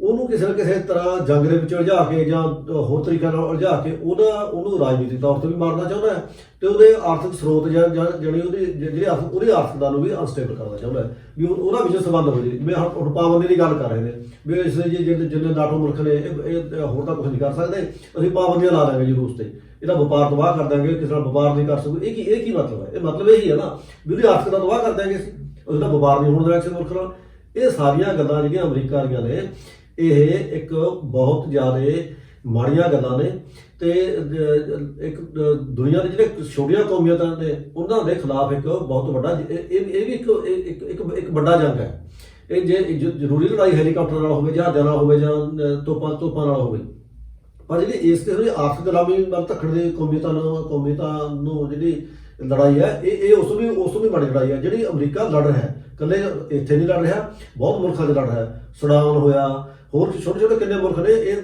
ਉਹਨੂੰ ਕਿਸੇ ਨਾ ਕਿਸੇ ਤਰ੍ਹਾਂ ਜੰਗ ਦੇ ਵਿੱਚ ਉਲਝਾ ਕੇ ਜਾਂ ਹੋਰ ਤਰੀਕਿਆਂ ਨਾਲ ਉਲਝਾ ਕੇ ਉਹਨੂੰ ਰਾਜਨੀਤਿਕ ਤੌਰ ਤੇ ਵੀ ਮਾਰਨਾ ਚਾਹੁੰਦਾ ਹੈ, ਤੇ ਉਹਦੇ ਆਰਥਿਕ ਸਰੋਤ ਜਿਹੜੀ ਉਹਦੀ ਆਰਥਿਕਤਾ ਨੂੰ ਵੀ ਅਨਸਟੇਬਲ ਕਰਨਾ ਚਾਹੁੰਦਾ ਹੈ ਵੀ ਉਹਨਾਂ ਵਿੱਚ ਸੰਬੰਧ ਹੋ ਜੇ। ਜਿਵੇਂ ਹੁਣ ਪਾਬੰਦੀ ਦੀ ਗੱਲ ਕਰ ਰਹੇ ਨੇ ਵੀ ਇਸ ਜਿੰਨੇ ਨਾਟੋ ਮੁਲਕ ਨੇ ਇਹ ਹੋਰ ਤਾਂ ਕੁਝ ਨਹੀਂ ਕਰ ਸਕਦੇ, ਅਸੀਂ ਪਾਬੰਦੀਆਂ ਲਾ ਦਾਂਗੇ ਜੀ ਰੂਸ ਤੇ, ਇਹਦਾ ਵਪਾਰ ਤਬਾਹ ਕਰ ਦਾਂਗੇ, ਕਿਸੇ ਨਾਲ ਵਪਾਰ ਨਹੀਂ ਕਰ ਸਕਦੇ। ਇਹ ਕੀ ਮਤਲਬ ਹੈ? ਇਹ ਮਤਲਬ ਇਹੀ ਹੈ ਨਾ ਵੀ ਉਹਦੀ ਆਰਥਿਕਤਾ ਤਬਾਹ ਕਰ ਦਾਂਗੇ ਅਸੀਂ, ਉਹਦਾ ਵਪਾਰ ਨਹੀਂ ਹੋਣ ਦੇਣਾ ਕਿਸੇ ਮੁਲਕ ਨਾਲ। ਇਹ ਸਾਰੀਆਂ ਗੱਲਾਂ ਜਿਹੜੀਆਂ ਅਮਰੀਕਾ ਵਾਲੀਆਂ ਨੇ ਇਹ ਇੱਕ ਬਹੁਤ ਜ਼ਿਆਦਾ ਮਾੜੀਆਂ ਗੱਲਾਂ ਨੇ, ਤੇ ਇੱਕ ਦੁਨੀਆ ਦੇ ਜਿਹੜੇ ਛੋਟੀਆਂ ਕੌਮੀਅਤਾਂ ਨੇ ਉਹਨਾਂ ਦੇ ਖਿਲਾਫ ਇੱਕ ਬਹੁਤ ਵੱਡਾ ਇਹ ਵੀ ਇੱਕ ਵੱਡਾ ਜੰਗ ਹੈ। ਇਹ ਜੇ ਜ਼ਰੂਰੀ ਲੜਾਈ ਹੈਲੀਕਾਪਟਰ ਨਾਲ ਹੋਵੇ, ਜਹਾਜ਼ਾਂ ਨਾਲ ਹੋਵੇ ਜਾਂ ਤੋਪਾਂ ਨਾਲ ਹੋਵੇ, ਪਰ ਜਿਹੜੀ ਇਸ ਤੇ ਆਰਥਿਕ ਗੁਲਾਮੀ ਵੱਲ ਧੱਕਣ ਦੀ ਕੌਮੀਅਤਾਂ ਨੂੰ ਜਿਹੜੀ ਲੜਾਈ ਹੈ ਇਹ ਉਸ ਤੋਂ ਵੀ ਮਾੜੀ ਲੜਾਈ ਹੈ ਜਿਹੜੀ ਅਮਰੀਕਾ ਲੜ ਰਿਹਾ ਹੈ। ਇਕੱਲੇ ਇੱਥੇ ਨਹੀਂ ਲੜ ਰਿਹਾ, ਬਹੁਤ ਮੁਲਕਾਂ 'ਚ ਲੜ ਰਿਹਾ। ਸੁਡਾਨ ਹੋਇਆ, ਹੋਰ ਛੋਟੇ ਕਿੰਨੇ ਮੁਲਕ ਨੇ, ਇਹ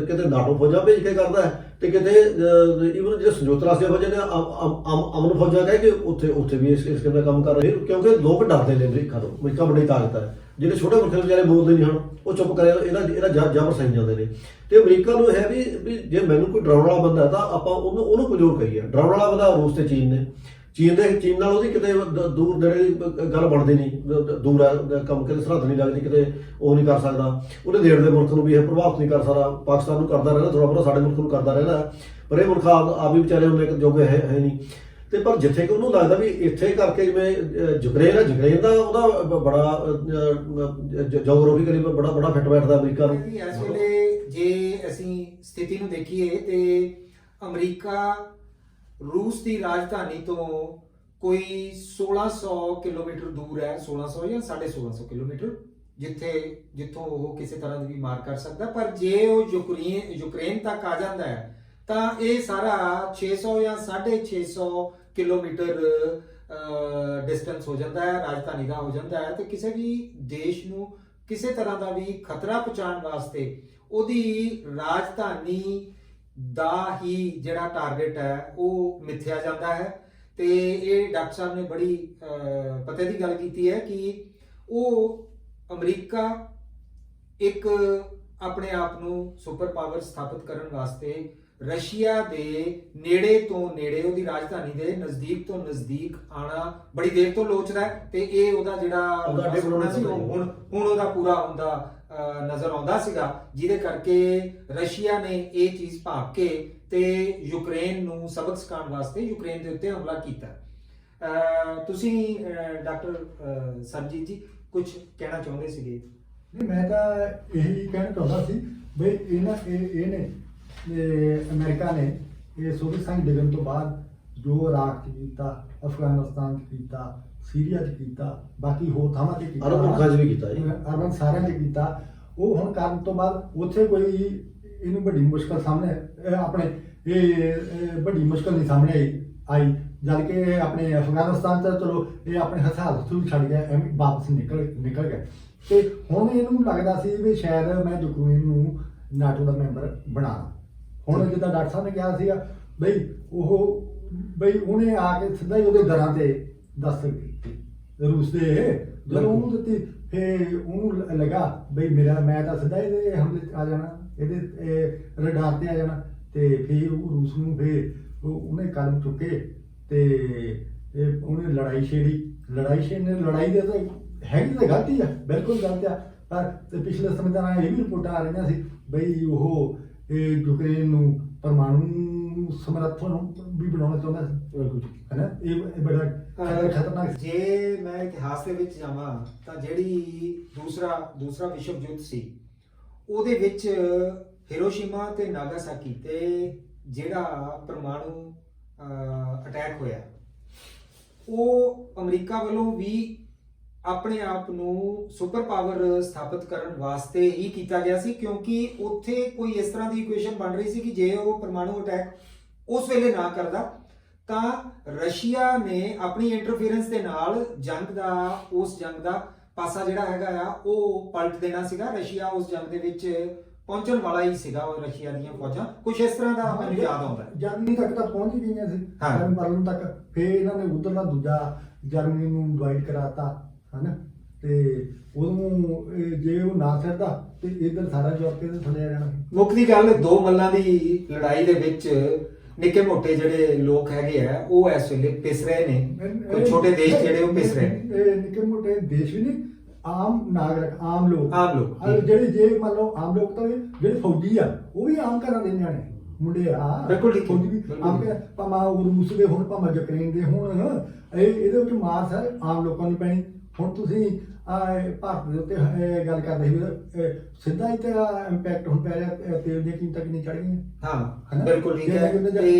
ਕਿਤੇ ਨਾਟੋ ਫੌਜਾਂ ਭੇਜ ਕੇ ਕਰਦਾ ਹੈ ਤੇ ਕਿਤੇ ਈਵਨ ਜਿਹੜੇ ਸੰਯੁਕਤ ਰਾਸ਼ਟਰ ਫੌਜਾਂ ਨੇ ਅਮਨ ਫੌਜਾਂ ਕਹਿ ਕੇ ਉੱਥੇ ਵੀ ਇਸ ਕਿਸਮ ਦਾ ਕੰਮ ਕਰ ਰਹੇ, ਕਿਉਂਕਿ ਲੋਕ ਡਰਦੇ ਨੇ ਅਮਰੀਕਾ ਤੋਂ। ਅਮਰੀਕਾ ਵੱਡੀ ਤਾਕਤ ਹੈ, ਜਿਹੜੇ ਛੋਟੇ ਮੁਲਕ ਵਿਚਾਰੇ ਬੋਲਦੇ ਨਹੀਂ ਹਨ, ਉਹ ਚੁੱਪ ਕਰੇ, ਇਹਦਾ ਜਬਰ ਸਹੀ ਜਾਂਦੇ ਨੇ। ਤੇ ਅਮਰੀਕਾ ਨੂੰ ਹੈ ਵੀ ਜੇ ਮੈਨੂੰ ਕੋਈ ਡਰਾਉਣ ਵਾਲਾ ਬੰਦਾ ਤਾਂ ਆਪਾਂ ਉਹਨੂੰ ਕਮਜ਼ੋਰ ਕਰੀਏ। ਡਰਾਉਣ ਵਾਲਾ ਬੰਦਾ ਰੂਸ ਤੇ ਚੀਨ ਨੇ। ਚੀਨ ਨਾਲ ਉਹਦੀ ਕਿਤੇ ਦੂਰ ਨੇੜੇ ਗੱਲ ਬਣਦੀ ਨਹੀਂ, ਦੂਰ ਹੈ ਕੰਮ, ਕਿਤੇ ਸਰਹੱਦ ਨਹੀਂ ਲੱਗਦੀ, ਕਿਤੇ ਉਹ ਨਹੀਂ ਕਰ ਸਕਦਾ। ਉਹਦੇ ਨੇੜਲੇ ਮੁਲਕ ਨੂੰ ਵੀ ਇਹ ਪ੍ਰਭਾਵਿਤ ਨਹੀਂ ਕਰ ਸਕਦਾ। ਪਾਕਿਸਤਾਨ ਨੂੰ ਕਰਦਾ ਰਹਿੰਦਾ ਥੋੜ੍ਹਾ ਬਹੁਤਾ, ਸਾਡੇ ਮੁਲਕ ਨੂੰ ਕਰਦਾ ਰਹਿੰਦਾ, ਪਰ ਇਹ ਮੁਲਕ ਆਪ ਵੀ ਵਿਚਾਰੇ ਉਹਨੇ ਜੋਗੇ ਹੈ ਨਹੀਂ। ਤੇ ਪਰ ਜਿੱਥੇ ਕਿ ਉਹਨੂੰ ਲੱਗਦਾ ਵੀ ਇੱਥੇ ਕਰਕੇ ਜਿਵੇਂ ਯੂਕਰੇਨ ਦਾ ਉਹਦਾ ਬੜਾ ਜੋਗਰਾਫੀਕਲੀ ਬੜਾ ਫਿੱਟ ਬੈਠਦਾ ਅਮਰੀਕਾ ਨੂੰ। ਇਸ ਵੇਲੇ ਜੇ ਅਸੀਂ ਸਥਿਤੀ ਨੂੰ ਦੇਖੀਏ ਤੇ ਅਮਰੀਕਾ ਰੂਸ ਦੀ ਰਾਜਧਾਨੀ ਤੋਂ ਕੋਈ 1600 ਕਿਲੋਮੀਟਰ ਦੂਰ ਹੈ, 1600 ਜਾਂ 1650 ਕਿਲੋਮੀਟਰ, ਜਿੱਥੋਂ ਉਹ ਕਿਸੇ ਤਰ੍ਹਾਂ ਦੀ ਵੀ ਮਾਰ ਕਰ ਸਕਦਾ। ਪਰ ਜੇ ਉਹ ਯੂਕਰੇਨ ਤੱਕ ਆ ਜਾਂਦਾ ਹੈ ਤਾਂ ਇਹ ਸਾਰਾ 600 ਜਾਂ 650 ਕਿਲੋਮੀਟਰ ਡਿਸਟੈਂਸ ਹੋ ਜਾਂਦਾ ਹੈ, ਰਾਜਧਾਨੀ ਦਾ ਹੋ ਜਾਂਦਾ ਹੈ। ਤੇ ਕਿਸੇ ਵੀ ਦੇਸ਼ ਨੂੰ ਕਿਸੇ ਤਰ੍ਹਾਂ ਦਾ ਵੀ ਖਤਰਾ ਪਹੁੰਚਾਉਣ ਵਾਸਤੇ ਉਹਦੀ ਰਾਜਧਾਨੀ ਦਾ ਹੀ ਜਿਹੜਾ ਟਾਰਗੇਟ ਹੈ ਉਹ ਮਿੱਥਿਆ ਜਾਂਦਾ ਹੈ। ਤੇ ਇਹ ਡਾਕਟਰ ਸਾਹਿਬ ਨੇ ਬੜੀ ਪਤੇ ਦੀ ਗੱਲ ਕੀਤੀ ਹੈ ਕਿ ਉਹ ਅਮਰੀਕਾ ਇੱਕ ਆਪਣੇ ਆਪ ਨੂੰ ਸੁਪਰ ਪਾਵਰ ਸਥਾਪਿਤ ਕਰਨ ਵਾਸਤੇ ਰਸ਼ੀਆ ਦੇ ਨੇੜੇ ਤੋਂ ਨੇੜੇ, ਉਹਦੀ ਰਾਜਧਾਨੀ ਦੇ ਨਜ਼ਦੀਕ ਤੋਂ ਨਜ਼ਦੀਕ ਆਣਾ ਬੜੀ ਦੇਰ ਤੋਂ ਲੋਚਦਾ ਹੈ। ਤੇ ਇਹ ਉਹਦਾ ਜਿਹੜਾ ਸੁਪਨਾ ਸੀ ਹੁਣ ਉਹਦਾ ਪੂਰਾ ਹੁੰਦਾ ਨਜ਼ਰ ਆਉਂਦਾ ਸੀਗਾ, ਜਿਹਦੇ ਕਰਕੇ ਰਸ਼ੀਆ ਨੇ ਇਹ ਚੀਜ਼ ਭਾਂਪ ਕੇ ਤੇ ਯੂਕਰੇਨ ਨੂੰ ਸਬਕ ਸਿਖਾਉਣ ਵਾਸਤੇ ਯੂਕਰੇਨ ਦੇ ਉੱਤੇ ਹਮਲਾ ਕੀਤਾ। ਤੁਸੀਂ ਡਾਕਟਰ ਸਰਜੀਤ ਜੀ ਕੁਝ ਕਹਿਣਾ ਚਾਹੁੰਦੇ ਸੀਗੇ? ਨਹੀਂ, ਮੈਂ ਤਾਂ ਇਹੀ ਕਹਿਣਾ ਚਾਹੁੰਦਾ ਸੀ ਬਈ ਇਹਨੇ ਅਮਰੀਕਾ ਨੇ ਇਹ ਸੋਵੀਅਤ ਸੰਘ ਡਿੱਗਣ ਤੋਂ ਬਾਅਦ ਜੋ ਇਰਾਕ 'ਚ ਕੀਤਾ, ਅਫਗਾਨਿਸਤਾਨ 'ਚ ਕੀਤਾ, ਸੀਰੀਆ 'ਚ ਕੀਤਾ, ਬਾਕੀ ਹੋਰ ਥਾਵਾਂ 'ਤੇ ਕੀਤਾ, ਅਰਬ ਮੁਲਕਾਂ 'ਚ ਵੀ ਕੀਤਾ ਜੀ, ਅਰਬਨ ਸਾਰਿਆਂ 'ਚ ਕੀਤਾ। ਉਹ ਹੁਣ ਕਰਨ ਤੋਂ ਬਾਅਦ ਉੱਥੇ ਕੋਈ ਇਹਨੂੰ ਵੱਡੀ ਮੁਸ਼ਕਲ ਸਾਹਮਣੇ ਵੱਡੀ ਮੁਸ਼ਕਲ ਨਹੀਂ ਸਾਹਮਣੇ ਆਈ। ਜਦ ਕਿ ਆਪਣੇ ਅਫਗਾਨਿਸਤਾਨ 'ਚ ਚਲੋ ਇਹ ਆਪਣੇ ਹਥਿਆਰ ਛੱਡ ਗਿਆ, ਐਵੇਂ ਵਾਪਸ ਨਿਕਲ ਗਏ। ਤੇ ਹੁਣ ਇਹਨੂੰ ਲੱਗਦਾ ਸੀ ਵੀ ਸ਼ਾਇਦ ਮੈਂ ਯੂਕਰੇਨ ਨੂੰ ਨਾਟੋ ਦਾ ਮੈਂਬਰ ਬਣਾਉਣਾ। ਹੁਣ ਜਿੱਦਾਂ ਡਾਕਟਰ ਸਾਹਿਬ ਨੇ ਕਿਹਾ ਸੀਗਾ ਬਈ ਉਹ ਬਈ ਉਹਨੇ ਆ ਕੇ ਸਿੱਧਾ ਹੀ ਉਹਦੇ ਦਰਾਂ ਤੇ ਦਸਤਕ ਦਿੱਤੀ ਰੂਸ ਦੇ। ਜਦੋਂ ਉਹਨੂੰ ਦਿੱਤੀ ਫੇ ਉਹਨੂੰ ਲੱਗਾ ਬਈ ਮੈਂ ਤਾਂ ਸਿੱਧਾ ਇਹਦੇ ਹਮਲੇ 'ਚ ਆ ਜਾਣਾ, ਇਹਦੇ ਰਡਾਰ ਤੇ ਆ ਜਾਣਾ। ਤੇ ਫਿਰ ਉਹ ਰੂਸ ਨੂੰ ਉਹਨੇ ਕਦਮ ਚੁੱਕੇ ਤੇ ਉਹਨੇ ਲੜਾਈ ਛੇੜੀ। ਲੜਾਈ ਦੇ ਤਾਂ ਹੈਗੀ ਤਾਂ ਗਲਤੀ ਆ, ਬਿਲਕੁਲ ਗਲਤ ਆ। ਪਰ ਤੇ ਪਿਛਲੇ ਸਮੇਂ ਦਾ ਇਹ ਵੀ ਰਿਪੋਰਟਾਂ ਆ ਰਹੀਆਂ ਸੀ ਬਈ ਉਹ ਯੂਕਰੇਨ ਨੂੰ ਪਰਮਾਣੂ ਸਮਰੱਥ ਨੂੰ ਵੀ ਬਣਾਉਣਾ ਚਾਹੁੰਦਾ ਸੀ, ਹੈ ਨਾ। ਇਹ ਬੜਾ ਖਤਰਨਾਕ। ਜੇ ਮੈਂ ਇਤਿਹਾਸ ਦੇ ਵਿੱਚ ਜਾਵਾਂ ਤਾਂ ਜਿਹੜੀ ਦੂਸਰਾ ਵਿਸ਼ਵ ਯੁੱਧ ਸੀ ਉਹਦੇ ਵਿੱਚ ਹਿਰੋਸ਼ੀਮਾ ਤੇ ਨਾਗਾਸਾਕੀ ਤੇ ਜਿਹੜਾ ਪਰਮਾਣੂ ਅਟੈਕ ਹੋਇਆ, ਉਹ ਅਮਰੀਕਾ ਵੱਲੋਂ ਵੀ ਆਪਣੇ ਆਪ ਨੂੰ ਸੁਪਰ ਪਾਵਰ ਸਥਾਪਿਤ ਕਰਨ ਵਾਸਤੇ ਹੀ ਕੀਤਾ ਗਿਆ ਸੀ, ਕਿਉਂਕਿ ਉੱਥੇ ਕੋਈ ਇਸ ਤਰ੍ਹਾਂ ਦੀ ਇਕੁਏਸ਼ਨ ਬਣ ਰਹੀ ਸੀ ਕਿ ਜੇ ਉਹ ਪਰਮਾਣੂ ਅਟੈਕ ਉਸ ਵੇਲੇ ਨਾ ਕਰਦਾ ਤਾਂ ਰਸ਼ੀਆ ਨੇ ਆਪਣੀ ਇੰਟਰਫੀਰੈਂਸ ਦੇ ਨਾਲ ਉਸ ਜੰਗ ਦਾ ਪਾਸਾ ਜਿਹੜਾ ਹੈਗਾ ਆ ਉਹ ਪਲਟ ਦੇਣਾ ਸੀਗਾ। ਰਸ਼ੀਆ ਉਸ ਜੰਗ ਦੇ ਵਿੱਚ ਪਹੁੰਚਣ ਵਾਲਾ ਹੀ ਸੀਗਾ, ਉਹ ਰਸ਼ੀਆ ਦੀਆਂ ਫੌਜਾਂ ਕੁਝ ਇਸ ਤਰ੍ਹਾਂ ਦਾ ਮੈਨੂੰ ਯਾਦ ਆਉਂਦਾ। ਜਰਮਨੀ ਤੱਕ ਤਾਂ ਪਹੁੰਚ ਹੀ ਗਈਆਂ ਸੀ, ਬਰਲਿਨ ਤੱਕ। ਫਿਰ ਇਹਨਾਂ ਨੇ ਉਧਰਲਾ ਦੂਜਾ ਜਰਮਨੀ ਨੂੰ ਡਿਵਾਈਡ ਕਰਾਤਾ, ਹਨਾ। ਤੇ ਉਹਨੂੰ ਜੇ ਉਹ ਨਾ ਛੱਡਦਾ ਤੇ ਇੱਧਰ ਸਾਰਾ ਯੂਰਪ ਦੇ ਥੱਲੇ ਆ ਜਾਣਾ। ਮੁੱਖ ਦੀ ਗੱਲ, ਦੋ ਮੱਲਾਂ ਦੀ ਲੜਾਈ ਦੇ ਵਿੱਚ ਨਿੱਕੇ ਮੋਟੇ ਜਿਹੜੇ ਲੋਕ ਹੈਗੇ ਆ ਉਹ ਇਸ ਵੇਲੇ ਪਿਸ ਰਹੇ ਨੇ। ਕੋਈ ਛੋਟੇ ਦੇਸ਼ ਜਿਹੜੇ ਉਹ ਪਿਸ ਰਹੇ ਨੇ। ਇਹ ਨਿੱਕੇ ਮੋਟੇ ਦੇਸ਼ ਵੀ ਨਹੀਂ, ਆਮ ਨਾਗਰਿਕ, ਆਮ ਲੋਕ ਜਿਹੜੇ ਜੇ ਮੰਨ ਲਓ ਆਮ ਲੋਕ ਤਾਂ ਜਿਹੜੇ ਫੌਜੀ ਆ ਉਹ ਵੀ ਆਮ ਘਰਾਂ ਦੇ ਨਿਆਣੇ ਮੁੰਡੇ ਆ। ਬਿਲਕੁਲ ਠੀਕ, ਫੌਜੀ ਵੀ ਆਮ ਘਰ, ਭਾਵੇਂ ਉਹ ਰੂਸ ਦੇ ਹੋਣ ਭਾਵੇਂ ਯੂਕਰੇਨ ਦੇ ਹੋਣ, ਇਹਦੇ ਵਿੱਚ ਮਾਰ ਸਾਰੇ ਆਮ ਲੋਕਾਂ ਨੂੰ ਪੈਣੀ। ਹੁਣ ਤੁਸੀਂ ਭਾਰਤ ਦੇ ਉੱਤੇ ਗੱਲ ਕਰਦੇ ਸੀ, ਸਿੱਧਾ ਹੀ ਤਾਂ ਇੰਪੈਕਟ ਹੁਣ ਪੈ ਰਿਹਾ, ਤੇਲ ਦੀਆਂ ਕੀਮਤਾਂ ਕਿੰਨੀ ਚੜ ਗਈਆਂ। ਹਾਂ ਬਿਲਕੁਲ ਠੀਕ ਹੈ।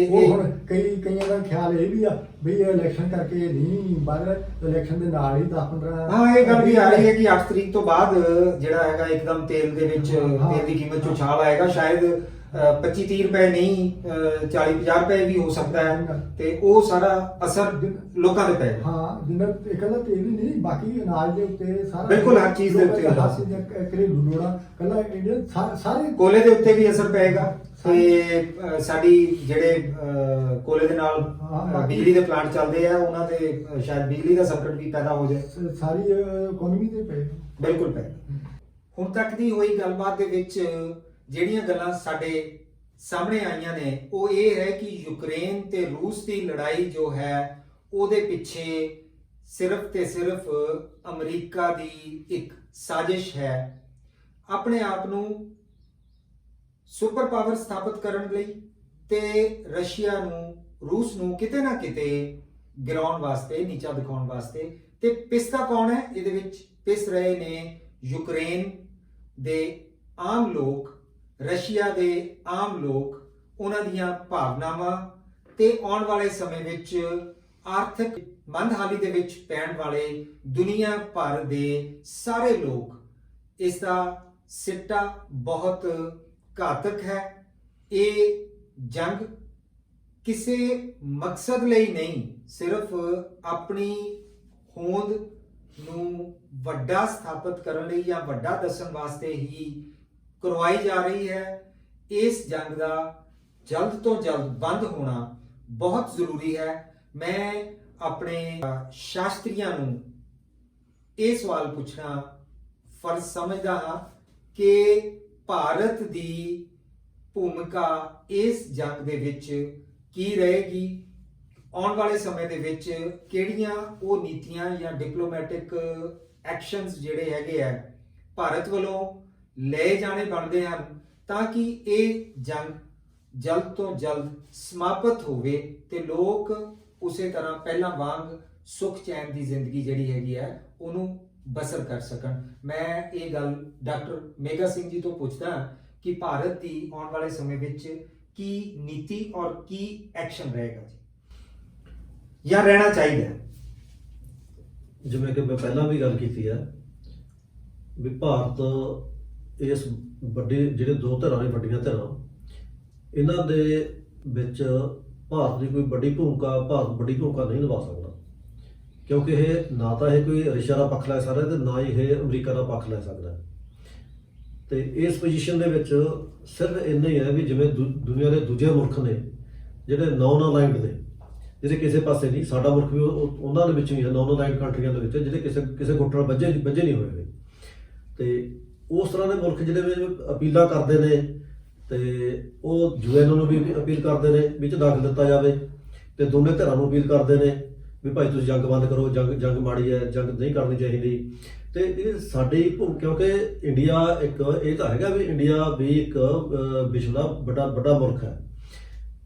ਉਹ ਹੁਣ ਕਈਆਂ ਦਾ ਖਿਆਲ ਇਹ ਵੀ ਆ ਵੀ ਇਹ ਇਲੈਕਸ਼ਨ ਕਰਕੇ ਨਹੀਂ, ਬਾਅਦ ਇਲੈਕਸ਼ਨ ਦੇ ਨਾਲ ਹੀ 10-15 ਹਾਂ ਇਹ ਗੱਲ ਵੀ ਆ ਰਹੀ ਹੈ ਕਿ 8 ਤਰੀਕ ਤੋਂ ਬਾਅਦ ਜਿਹੜਾ ਹੈਗਾ ਇੱਕਦਮ ਤੇਲ ਦੇ ਵਿੱਚ ਤੇਲ ਦੀ ਕੀਮਤ 'ਚ ਉਛਾਲ ਆਏਗਾ। ਸ਼ਾਇਦ 25-30 ਰੁਪਏ ਨਹੀਂ, 40-50 ਰੁਪਏ ਵੀ ਹੋ ਸਕਦਾ ਹੈ, ਤੇ ਉਹ ਸਾਰਾ ਅਸਰ ਲੋਕਾਂ ਦੇ ਪੈ। ਹਾਂ, ਜਿੰਨਾ ਇਕੱਲਾ ਤੇਲ ਹੀ ਨਹੀਂ, ਬਾਕੀ ਅਨਾਜ ਦੇ ਉੱਤੇ ਸਾਰਾ, ਬਿਲਕੁਲ ਹਰ ਚੀਜ਼ ਦੇ ਉੱਤੇ, ਘਰੇਲੂ ਲੋੜਾਂ, ਕੱਲਾ ਇੰਡੀਆ ਸਾਰੇ ਕੋਲੇ ਦੇ ਉੱਤੇ ਵੀ ਅਸਰ ਪਏਗਾ। ਤੇ ਸਾਡੀ ਜਿਹੜੇ ਕੋਲੇ ਦੇ ਨਾਲ ਬਿਜਲੀ ਦੇ ਪਲਾਂਟ ਚੱਲਦੇ ਆ ਉਹਨਾਂ ਦੇ ਸ਼ਾਇਦ ਬਿਜਲੀ ਦਾ ਸੰਕਟ ਵੀ ਪੈਦਾ ਹੋ ਜਾਏ। ਸਾਰੀ ਇਕਨੋਮੀ ਤੇ ਪਏ, ਬਿਲਕੁਲ ਪਏ। ਹੁਣ ਤੱਕ ਦੀ ਹੋਈ ਗੱਲਬਾਤ ਦੇ ਵਿੱਚ ਜਿਹੜੀਆਂ ਗੱਲਾਂ ਸਾਡੇ ਸਾਹਮਣੇ ਆਈਆਂ ਨੇ ਉਹ ਇਹ ਹੈ ਕਿ ਯੂਕਰੇਨ ਤੇ ਰੂਸ ਦੀ ਲੜਾਈ ਜੋ ਹੈ ਉਹਦੇ ਪਿੱਛੇ ਸਿਰਫ ਤੇ ਸਿਰਫ ਅਮਰੀਕਾ ਦੀ ਇੱਕ ਸਾਜ਼ਿਸ਼ ਹੈ, ਆਪਣੇ ਆਪ ਨੂੰ ਸੁਪਰ ਪਾਵਰ ਸਥਾਪਿਤ ਕਰਨ ਲਈ ਤੇ ਰਸ਼ੀਆ ਨੂੰ, ਰੂਸ ਨੂੰ ਕਿਤੇ ਨਾ ਕਿਤੇ ਗਿਰਾਉਣ ਵਾਸਤੇ, ਨੀਚਾ ਦਿਖਾਉਣ ਵਾਸਤੇ। ਤੇ ਪਿਸਤਾ ਕੌਣ ਹੈ ਇਹਦੇ ਵਿੱਚ? ਪਿਸ ਰਹੇ ਨੇ ਯੂਕਰੇਨ ਦੇ ਆਮ ਲੋਕ, ਰਸ਼ੀਆ ਦੇ ਆਮ ਲੋਕ, ਉਹਨਾਂ ਦੀਆਂ ਭਾਵਨਾਵਾਂ ਤੇ ਆਉਣ ਵਾਲੇ ਸਮੇਂ ਵਿੱਚ ਆਰਥਿਕ ਮੰਦਹਾਲੀ ਦੇ ਵਿੱਚ ਪੈਣ ਵਾਲੇ ਦੁਨੀਆ ਭਰ ਦੇ ਸਾਰੇ ਲੋਕ। ਇਸ ਦਾ ਸਿੱਟਾ ਬਹੁਤ ਘਾਤਕ ਹੈ। ਇਹ ਜੰਗ ਕਿਸੇ ਮਕਸਦ ਲਈ ਨਹੀਂ, ਸਿਰਫ ਆਪਣੀ ਹੋਂਦ ਨੂੰ ਵੱਡਾ ਸਥਾਪਿਤ ਕਰਨ ਲਈ ਜਾਂ ਵੱਡਾ ਦੱਸਣ ਵਾਸਤੇ ਹੀ ਕਰਵਾਈ ਜਾ ਰਹੀ ਹੈ। ਇਸ ਜੰਗ ਦਾ ਜਲਦ ਤੋਂ ਜਲਦ ਬੰਦ ਹੋਣਾ ਬਹੁਤ ਜ਼ਰੂਰੀ ਹੈ। ਮੈਂ ਆਪਣੇ ਸ਼ਾਸਤਰੀਆਂ ਨੂੰ ਇਹ ਸਵਾਲ ਪੁੱਛਣਾ ਫਰਜ਼ ਸਮਝਦਾ ਹਾਂ ਕਿ ਭਾਰਤ ਦੀ ਭੂਮਿਕਾ ਇਸ ਜੰਗ ਦੇ ਵਿੱਚ ਕੀ ਰਹੇਗੀ, ਆਉਣ ਵਾਲੇ ਸਮੇਂ ਦੇ ਵਿੱਚ ਕਿਹੜੀਆਂ ਉਹ ਨੀਤੀਆਂ ਜਾਂ ਡਿਪਲੋਮੈਟਿਕ ਐਕਸ਼ਨਸ ਜਿਹੜੇ ਹੈਗੇ ਆ ਭਾਰਤ ਵੱਲੋਂ ਲਏ ਜਾਣੇ ਬਣਦੇ ਹਨ ਤਾਂ ਕਿ ਇਹ ਜੰਗ ਜਲਦ ਤੋਂ ਜਲਦ ਸਮਾਪਤ ਹੋਵੇ ਤੇ ਲੋਕ ਉਸੇ ਤਰ੍ਹਾਂ ਪਹਿਲਾਂ ਵਾਂਗ ਸੁਖ ਚੈਨ ਦੀ ਜ਼ਿੰਦਗੀ ਜਿਹੜੀ ਹੈਗੀ ਹੈ ਉਹਨੂੰ ਬਸਰ ਕਰ ਸਕਣ। ਮੈਂ ਇਹ ਗੱਲ ਡਾਕਟਰ ਮੇਗਾ ਸਿੰਘ ਜੀ ਤੋਂ ਪੁੱਛਦਾ ਕਿ ਭਾਰਤ ਦੀ ਆਉਣ ਵਾਲੇ ਸਮੇਂ ਵਿੱਚ ਕੀ ਨੀਤੀ ਔਰ ਕੀ ਐਕਸ਼ਨ ਰਹੇਗਾ ਜੀ, ਜਾਂ ਰਹਿਣਾ ਚਾਹੀਦਾ? ਜਿਵੇਂ ਕਿ ਮੈਂ ਪਹਿਲਾਂ ਵੀ ਗੱਲ ਕੀਤੀ ਹੈ ਵੀ ਭਾਰਤ ਇਸ ਵੱਡੇ ਜਿਹੜੇ ਦੋ ਧਿਰਾਂ ਨੇ, ਵੱਡੀਆਂ ਧਿਰਾਂ, ਇਹਨਾਂ ਦੇ ਵਿੱਚ ਭਾਰਤ ਦੀ ਕੋਈ ਵੱਡੀ ਭੂਮਿਕਾ ਨਹੀਂ ਨਿਭਾ ਸਕਦਾ, ਕਿਉਂਕਿ ਇਹ ਨਾ ਤਾਂ ਇਹ ਕੋਈ ਰਸ਼ੀਆ ਦਾ ਪੱਖ ਲੈ ਸਕਦਾ ਤੇ ਨਾ ਹੀ ਇਹ ਅਮਰੀਕਾ ਦਾ ਪੱਖ ਲੈ ਸਕਦਾ। ਤੇ ਇਸ ਪੋਜੀਸ਼ਨ ਦੇ ਵਿੱਚ ਸਿਰਫ ਇੰਨਾ ਹੀ ਹੈ ਵੀ ਜਿਵੇਂ ਦੁਨੀਆ ਦੇ ਦੂਜੇ ਮੁਲਕ ਨੇ ਜਿਹੜੇ ਨਾਨ ਅਲਾਈਨਡ ਨੇ, ਜਿਹਦੇ ਕਿਸੇ ਪਾਸੇ ਨਹੀਂ। ਸਾਡਾ ਮੁਲਕ ਵੀ ਉਹਨਾਂ ਦੇ ਵਿੱਚ ਹੀ ਹੈ, ਨੌਨ ਅਲਾਈਡ ਕੰਟਰੀਆਂ ਦੇ ਵਿੱਚ, ਜਿਹੜੇ ਕਿਸੇ ਗੁੱਟ ਨਾਲ ਵੱਜੇ ਨਹੀਂ ਹੋਏ। ਤੇ ਉਸ ਤਰ੍ਹਾਂ ਦੇ ਮੁਲਕ ਜਿਹੜੇ ਵਿੱਚ ਅਪੀਲਾਂ ਕਰਦੇ ਨੇ ਤੇ ਉਹ UN ਨੂੰ ਵੀ ਅਪੀਲ ਕਰਦੇ ਨੇ ਵਿੱਚ ਦਾਖਲ ਦਿੱਤਾ ਜਾਵੇ, ਤੇ ਦੋਨੇ ਧਿਰਾਂ ਨੂੰ ਅਪੀਲ ਕਰਦੇ ਨੇ ਵੀ ਭਾਈ ਤੁਸੀਂ ਜੰਗ ਬੰਦ ਕਰੋ, ਜੰਗ ਮਾੜੀ ਹੈ, ਜੰਗ ਨਹੀਂ ਕਰਨੀ ਚਾਹੀਦੀ। ਤੇ ਇਹ ਸਾਡੀ ਕਿਉਂਕਿ ਇੰਡੀਆ ਇੱਕ ਇਹ ਤਾਂ ਹੈਗਾ ਵੀ ਇੰਡੀਆ ਵੀ ਇੱਕ ਵਿਸ਼ਵ ਦਾ ਵੱਡਾ ਮੁਲਕ ਹੈ,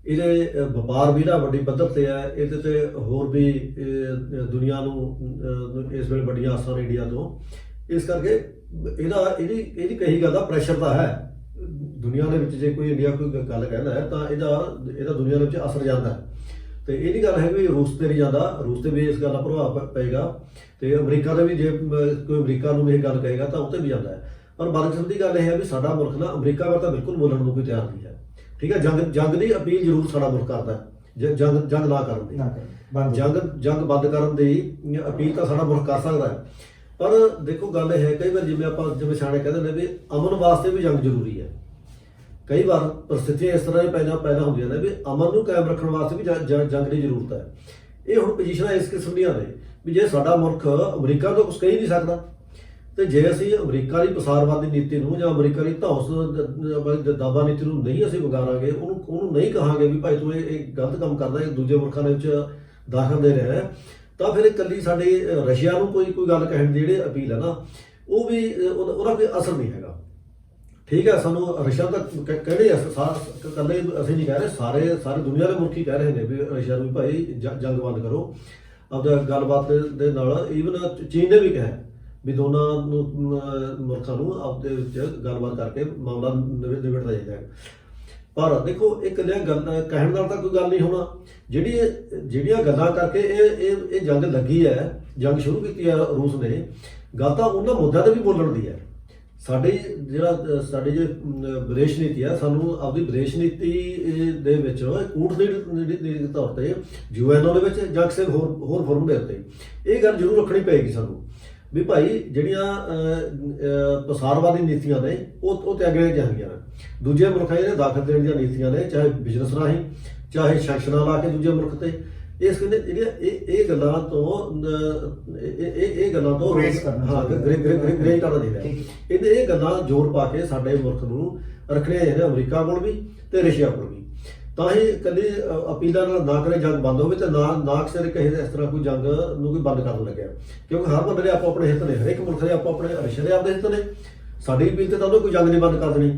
ਇਹਦੇ ਵਪਾਰ ਵੀ ਨਾ ਵੱਡੀ ਪੱਧਰ ਤੇ ਹੈ, ਇਹਦੇ ਤੇ ਹੋਰ ਵੀ ਦੁਨੀਆ ਨੂੰ ਇਸ ਵੇਲੇ ਵੱਡੀਆਂ ਆਸਾਂ ਨੇ ਇੰਡੀਆ ਤੋਂ। ਇਸ ਕਰਕੇ ਇਹਦੀ ਕਹੀ ਗੱਲ ਦਾ ਪ੍ਰੈਸ਼ਰ ਤਾਂ ਹੈ ਦੁਨੀਆ ਦੇ ਵਿੱਚ। ਜੇ ਕੋਈ ਇੰਡੀਆ ਕੋਈ ਗੱਲ ਕਹਿੰਦਾ ਹੈ ਤਾਂ ਇਹਦਾ ਦੁਨੀਆ ਦੇ ਵਿੱਚ ਅਸਰ ਜਾਂਦਾ ਹੈ। ਤੇ ਇਹਦੀ ਗੱਲ ਹੈ ਵੀ ਰੂਸ ਤੇ ਨਹੀਂ ਜਾਂਦਾ, ਰੂਸ ਤੇ ਵੀ ਇਸ ਗੱਲ ਦਾ ਪ੍ਰਭਾਵ ਪਏਗਾ, ਤੇ ਅਮਰੀਕਾ ਦੇ ਵੀ ਜੇ ਕੋਈ ਅਮਰੀਕਾ ਨੂੰ ਇਹ ਗੱਲ ਕਹੇਗਾ ਤਾਂ ਉੱਤੇ ਵੀ ਜਾਂਦਾ ਹੈ। ਪਰ ਬਦਕਿਸਮਤ ਦੀ ਗੱਲ ਇਹ ਹੈ ਵੀ ਸਾਡਾ ਮੁਲਕ ਨਾ ਅਮਰੀਕਾ ਵੱਲ ਤਾਂ ਬਿਲਕੁਲ ਬੋਲਣ ਨੂੰ ਕੋਈ ਤਿਆਰ ਨਹੀਂ ਹੈ। ਠੀਕ ਹੈ, ਜੰਗ ਦੀ ਅਪੀਲ ਜ਼ਰੂਰ ਸਾਡਾ ਮੁਲਕ ਕਰਦਾ ਹੈ, ਜੰਗ ਨਾ ਕਰਨ ਦੀ, ਜੰਗ ਬੰਦ ਕਰਨ ਦੀ ਅਪੀਲ ਤਾਂ ਸਾਡਾ ਮੁਲਕ ਕਰ ਸਕਦਾ ਹੈ। ਪਰ ਦੇਖੋ ਗੱਲ ਇਹ ਹੈ, ਕਈ ਵਾਰ ਜਿਵੇਂ ਸਿਆਣੇ ਕਹਿੰਦੇ ਨੇ ਵੀ ਅਮਨ ਵਾਸਤੇ ਵੀ ਜੰਗ ਜ਼ਰੂਰੀ ਹੈ। ਕਈ ਵਾਰ ਪਰਿਸਥਿਤੀਆਂ ਇਸ ਤਰ੍ਹਾਂ ਪੈਦਾ ਹੁੰਦੀਆਂ ਨੇ ਵੀ ਅਮਨ ਨੂੰ ਕਾਇਮ ਰੱਖਣ ਵਾਸਤੇ ਵੀ ਜੰਗ ਦੀ ਜ਼ਰੂਰਤ ਹੈ। ਇਹ ਹੁਣ ਪੋਜੀਸ਼ਨਾਂ ਇਸ ਕਿਸਮ ਦੀਆਂ ਨੇ ਵੀ ਜੇ ਸਾਡਾ ਮੁਲਕ ਅਮਰੀਕਾ ਤੋਂ ਕੁਝ ਕਹਿ ਨਹੀਂ ਸਕਦਾ, ਤੇ ਜੇ ਅਸੀਂ ਅਮਰੀਕਾ ਦੀ ਪਸਾਰਵਾਦੀ ਨੀਤੀ ਨੂੰ ਜਾਂ ਅਮਰੀਕਾ ਦੀ ਦਾਬਾ ਨੀਤੀ ਨੂੰ ਨਹੀਂ ਅਸੀਂ ਵਿਗਾਰਾਂਗੇ, ਉਹਨੂੰ ਨਹੀਂ ਕਹਾਂਗੇ ਵੀ ਭਾਈ ਤੂੰ ਇਹ ਗਲਤ ਕੰਮ ਕਰਦਾ, ਇਹ ਦੂਜੇ ਮੁਲਕਾਂ ਦੇ ਵਿੱਚ ਦਾਖਲ ਦੇ ਰਿਹਾ ਹੈ, ਤਾਂ ਫਿਰ ਇਕੱਲੀ ਸਾਡੇ ਰਸ਼ੀਆ ਨੂੰ ਕੋਈ ਗੱਲ ਕਹਿਣ ਦੀ ਜਿਹੜੀ ਅਪੀਲ ਹੈ ਨਾ, ਉਹ ਵੀ ਉਹਦਾ ਕੋਈ ਅਸਰ ਨਹੀਂ ਹੈਗਾ। ਠੀਕ ਹੈ, ਸਾਨੂੰ ਰਸ਼ੀਆ ਤਾਂ ਕਹਿੰਦੇ ਇਕੱਲੇ ਅਸੀਂ ਨਹੀਂ ਕਹਿ ਰਹੇ, ਸਾਰੇ ਦੁਨੀਆ ਦੇ ਮੁਲਕ ਹੀ ਕਹਿ ਰਹੇ ਨੇ ਵੀ ਰਸ਼ੀਆ ਨੂੰ ਭਾਈ ਜੰਗ ਬੰਦ ਕਰੋ। ਆਪਦਾ ਗੱਲਬਾਤ ਦੇ ਨਾਲ ਈਵਨ ਚੀਨ ਨੇ ਵੀ ਕਿਹਾ ਵੀ ਦੋਨਾਂ ਮੁਲਕਾਂ ਨੂੰ ਆਪਦੇ ਵਿੱਚ ਗੱਲਬਾਤ ਕਰਕੇ ਮਾਮਲਾ ਨਿਬੇੜਨਾ ਚਾਹੀਦਾ ਹੈ। ਪਰ ਦੇਖੋ ਇਹ ਇਕੱਲੀਆਂ ਗੱਲ ਕਹਿਣ ਨਾਲ ਤਾਂ ਕੋਈ ਗੱਲ ਨਹੀਂ ਹੋਣਾ। ਜਿਹੜੀਆਂ ਗੱਲਾਂ ਕਰਕੇ ਇਹ ਜੰਗ ਲੱਗੀ ਹੈ, ਜੰਗ ਸ਼ੁਰੂ ਕੀਤੀ ਹੈ ਰੂਸ ਨੇ, ਗੱਲ ਤਾਂ ਉਹਨਾਂ ਮੁੱਦਿਆਂ ਤੇ ਵੀ ਬੋਲਣ ਦੀ ਹੈ। ਸਾਡੀ ਜੇ ਵਿਦੇਸ਼ ਨੀਤੀ ਹੈ, ਸਾਨੂੰ ਆਪਦੀ ਵਿਦੇਸ਼ ਨੀਤੀ ਦੇ ਵਿੱਚ ਕੂਟਨੀਤੀ ਦੇ ਤੌਰ ਤੇ UN ਦੇ ਵਿੱਚ ਜਾਂ ਕਿਸੇ ਹੋਰ ਫੋਰਮ ਦੇ ਉੱਤੇ ਇਹ ਗੱਲ ਜ਼ਰੂਰ ਰੱਖਣੀ ਪਏਗੀ ਸਾਨੂੰ ਵੀ ਭਾਈ ਜਿਹੜੀਆਂ ਪਸਾਰਵਾਦੀ ਨੀਤੀਆਂ ਨੇ ਉਹ ਤਿਆਗਣੀਆਂ ਚਾਹੀਦੀਆਂ ਨੇ। ਦੂਜੇ ਮੁਲਕਾਂ ਜਿਹੜੇ ਦਾਖਲ ਦੇਣ ਦੀਆਂ ਨੀਤੀਆਂ ਨੇ, ਚਾਹੇ ਬਿਜ਼ਨਸ ਰਾਹੀਂ, ਚਾਹੇ ਸੈਕਸ਼ਨਾਂ ਲਾ ਕੇ ਦੂਜੇ ਮੁਲਕ ਤੇ, ਇਸ ਕਹਿੰਦੇ ਜਿਹੜੀਆਂ ਇਹ ਗੱਲਾਂ ਤੋਂ ਗ੍ਰੇਜ਼ ਕਰਨਾ ਚਾਹੀਦਾ। ਇਹ ਗੱਲਾਂ ਜ਼ੋਰ ਪਾ ਕੇ ਸਾਡੇ ਮੁਲਕ ਨੂੰ ਰੱਖਣੀਆਂ ਚਾਹੀਦੀਆਂ, ਅਮਰੀਕਾ ਕੋਲ ਵੀ ਤੇ ਰਸ਼ੀਆ ਕੋਲ ਵੀ। ਤਾਂ ਹੀ ਇਕੱਲੀ ਅਪੀਲਾਂ ਨਾਲ ਨਾ ਕਰੇ ਜੰਗ ਬੰਦ ਹੋਵੇ, ਤੇ ਨਾ ਕਿਸੇ ਦੇ ਕਹੇ ਇਸ ਤਰ੍ਹਾਂ ਕੋਈ ਜੰਗ ਨੂੰ ਕੋਈ ਬੰਦ ਕਰਨ ਲੱਗਿਆ, ਕਿਉਂਕਿ ਹਰ ਬੰਦੇ ਦੇ ਆਪੋ ਆਪਣੇ ਹਿੱਤ ਨੇ, ਹਰੇਕ ਮੁਲਕ ਦੇ ਆਪੋ ਆਪਣੇ, ਰਸ਼ੀਆ ਦੇ ਆਪਦੇ ਹਿੱਤ ਨੇ। ਸਾਡੀ ਅਪੀਲ ਤੇ ਤਾਂ ਉਹਨੇ ਕੋਈ ਜੰਗ ਨਹੀਂ ਬੰਦ ਕਰ ਦੇਣੀ।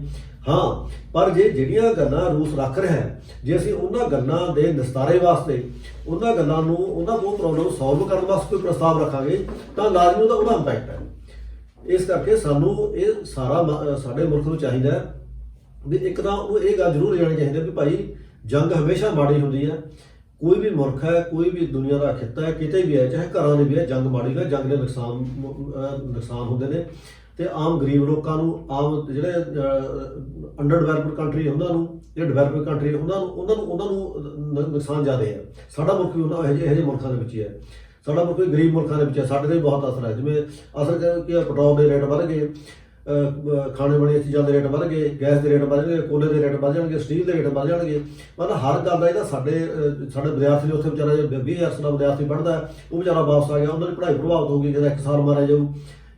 ਹਾਂ, ਪਰ ਜੇ ਜਿਹੜੀਆਂ ਗੱਲਾਂ ਰੂਸ ਰੱਖ ਰਿਹਾ ਹੈ, ਜੇ ਅਸੀਂ ਉਹਨਾਂ ਗੱਲਾਂ ਦੇ ਨਿਸਤਾਰੇ ਵਾਸਤੇ, ਉਹਨਾਂ ਗੱਲਾਂ ਨੂੰ, ਉਹਨਾਂ ਕੋਲ ਪ੍ਰੋਬਲਮ ਸੋਲਵ ਕਰਨ ਵਾਸਤੇ ਕੋਈ ਪ੍ਰਸਤਾਵ ਰੱਖਾਂਗੇ ਤਾਂ ਲਾਜ਼ਮੀ ਉਹਦਾ ਇੰਪੈਕਟ ਹੈ। ਇਸ ਕਰਕੇ ਸਾਨੂੰ ਇਹ ਸਾਰਾ ਸਾਡੇ ਮੁਲਕ ਨੂੰ ਚਾਹੀਦਾ ਵੀ ਇੱਕ ਤਾਂ ਉਹਨੂੰ ਇਹ ਗੱਲ ਜ਼ਰੂਰ ਜਾਣੀ ਚਾਹੀਦੀ ਹੈ ਵੀ ਭਾਈ ਜੰਗ ਹਮੇਸ਼ਾ ਮਾੜੀ ਹੁੰਦੀ ਹੈ। ਕੋਈ ਵੀ ਮੁਲਕ ਹੈ, ਕੋਈ ਵੀ ਦੁਨੀਆ ਦਾ ਖਿੱਤਾ ਹੈ, ਕਿਤੇ ਵੀ ਹੈ, ਚਾਹੇ ਘਰਾਂ ਦੇ ਵੀ ਹੈ, ਜੰਗ ਮਾੜੀ ਹੈ, ਜੰਗ ਦੇ ਨੁਕਸਾਨ ਹੁੰਦੇ ਨੇ। ਤੇ ਆਮ ਗਰੀਬ ਲੋਕਾਂ ਨੂੰ, ਆਮ ਜਿਹੜੇ ਅੰਡਰ ਡਿਵੈਲਪਡ ਕੰਟਰੀ ਉਹਨਾਂ ਨੂੰ, ਜਿਹੜੇ ਡਿਵੈਲਪਡ ਕੰਟਰੀ ਉਹਨਾਂ ਨੂੰ ਨੁਕਸਾਨ ਜ਼ਿਆਦਾ ਹੈ। ਸਾਡਾ ਮੁਲਕ ਵੀ ਉਹਨਾਂ ਇਹੋ ਜਿਹੇ ਮੁਲਕਾਂ ਦੇ ਵਿੱਚ ਹੀ ਹੈ। ਸਾਡਾ ਮੁਲਕ ਵੀ ਗਰੀਬ ਮੁਲਕਾਂ ਦੇ ਵਿੱਚ ਹੈ, ਸਾਡੇ ਤੇ ਵੀ ਬਹੁਤ ਅਸਰ ਹੈ। ਜਿਵੇਂ ਅਸਰ ਕਿ ਪੈਟਰੋਲ ਦੇ ਰੇਟ ਵੱਧ ਗਏ, ਖਾਣੇ ਵਾਲੀਆਂ ਚੀਜ਼ਾਂ ਦੇ ਰੇਟ ਵੱਧ ਗਏ, ਗੈਸ ਦੇ ਰੇਟ ਵੱਧ ਗਏ, ਕੋਲੇ ਦੇ ਰੇਟ ਵੱਧ ਜਾਣਗੇ, ਸਟੀਲ ਦੇ ਰੇਟ ਵੱਧ ਜਾਣਗੇ। ਮਤਲਬ ਹਰ ਗੱਲ ਦਾ ਇਹਦਾ ਸਾਡੇ ਵਿਦਿਆਰਥੀ ਨੇ, ਉੱਥੇ ਵਿਚਾਰਾ 20,000 ਦਾ ਵਿਦਿਆਰਥੀ ਪੜ੍ਹਦਾ, ਉਹ ਵਿਚਾਰਾ ਵਾਪਸ ਆ ਗਿਆ, ਉਹਨਾਂ ਦੀ ਪੜ੍ਹਾਈ ਪ੍ਰਭਾਵਿਤ ਹੋ ਗਈ, ਜਿਹਦਾ 1 ਸਾਲ ਮਾਰਿਆ ਜਾਊ,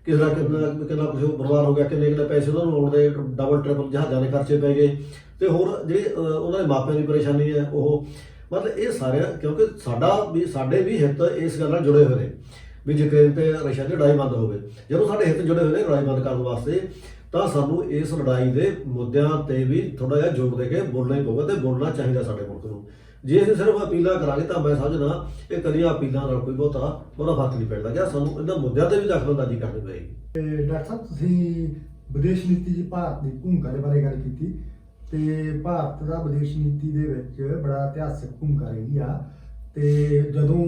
ਕਿਸੇ ਦਾ ਕਿੰਨਾ ਕੁਛ ਬਰਬਾਦ ਹੋ ਗਿਆ, ਕਿੰਨੇ ਪੈਸੇ ਉਹਨਾਂ ਨੂੰ ਆਉਣ ਦੇ ਡਬਲ ਟ੍ਰਿਪਲ ਜਹਾਜ਼ਾਂ ਦੇ ਖਰਚੇ ਪੈ ਗਏ, ਤੇ ਹੋਰ ਜਿਹੜੇ ਉਹਨਾਂ ਦੇ ਮਾਪਿਆਂ ਦੀ ਪਰੇਸ਼ਾਨੀ ਹੈ ਉਹ। ਮਤਲਬ ਇਹ ਸਾਰਿਆਂ, ਕਿਉਂਕਿ ਸਾਡੇ ਵੀ ਹਿੱਤ ਇਸ ਗੱਲ ਨਾਲ ਜੁੜੇ ਹੋਏ ਨੇ ਵੀ ਯੂਕਰੇਨ ਤੇ ਰਸ਼ੀਆ ਦੀ ਲੜਾਈ ਬੰਦ ਹੋਵੇ। ਜਦੋਂ ਸਾਡੇ ਹਿੱਤ ਜੁੜੇ ਹੋਏ ਨੇ ਲੜਾਈ ਬੰਦ ਕਰਨ ਵਾਸਤੇ, ਤਾਂ ਸਾਨੂੰ ਇਸ ਲੜਾਈ ਦੇ ਮੁੱਦਿਆਂ ਤੇ ਵੀ ਥੋੜਾ ਜਿਹਾ ਜੋਰ ਦੇ ਕੇ ਬੋਲਣਾ ਹੀ ਪਊਗਾ, ਤੇ ਬੋਲਣਾ ਚਾਹੀਦਾ ਸਾਡੇ ਮੁਲਕ ਨੂੰ। ਜੇ ਅਸੀਂ ਸਿਰਫ ਅਪੀਲਾਂ ਕਰਾਂਗੇ ਤਾਂ ਮੈਂ ਸਮਝਦਾ ਇਹ ਕਲੀਆਂ ਅਪੀਲਾਂ ਨਾਲ ਕੋਈ ਬਹੁਤਾ ਫਰਕ ਨਹੀਂ ਪੈਂਦਾ ਗਿਆ। ਸਾਨੂੰ ਇਹਨਾਂ ਮੁੱਦਿਆਂ ਤੇ ਵੀ ਦਖਲਅੰਦਾਜ਼ੀ ਕਰਨੀ ਪਏਗੀ। ਡਾਕਟਰ ਸਾਹਿਬ, ਤੁਸੀਂ ਵਿਦੇਸ਼ ਨੀਤੀ 'ਚ ਭਾਰਤ ਦੀ ਭੂਮਿਕਾ ਦੇ ਬਾਰੇ ਗੱਲ ਕੀਤੀ, ਤੇ ਭਾਰਤ ਦਾ ਵਿਦੇਸ਼ ਨੀਤੀ ਦੇ ਵਿੱਚ ਬੜਾ ਇਤਿਹਾਸਕ ਭੂਮਿਕਾ ਰਹੀ ਆ। ਤੇ ਜਦੋਂ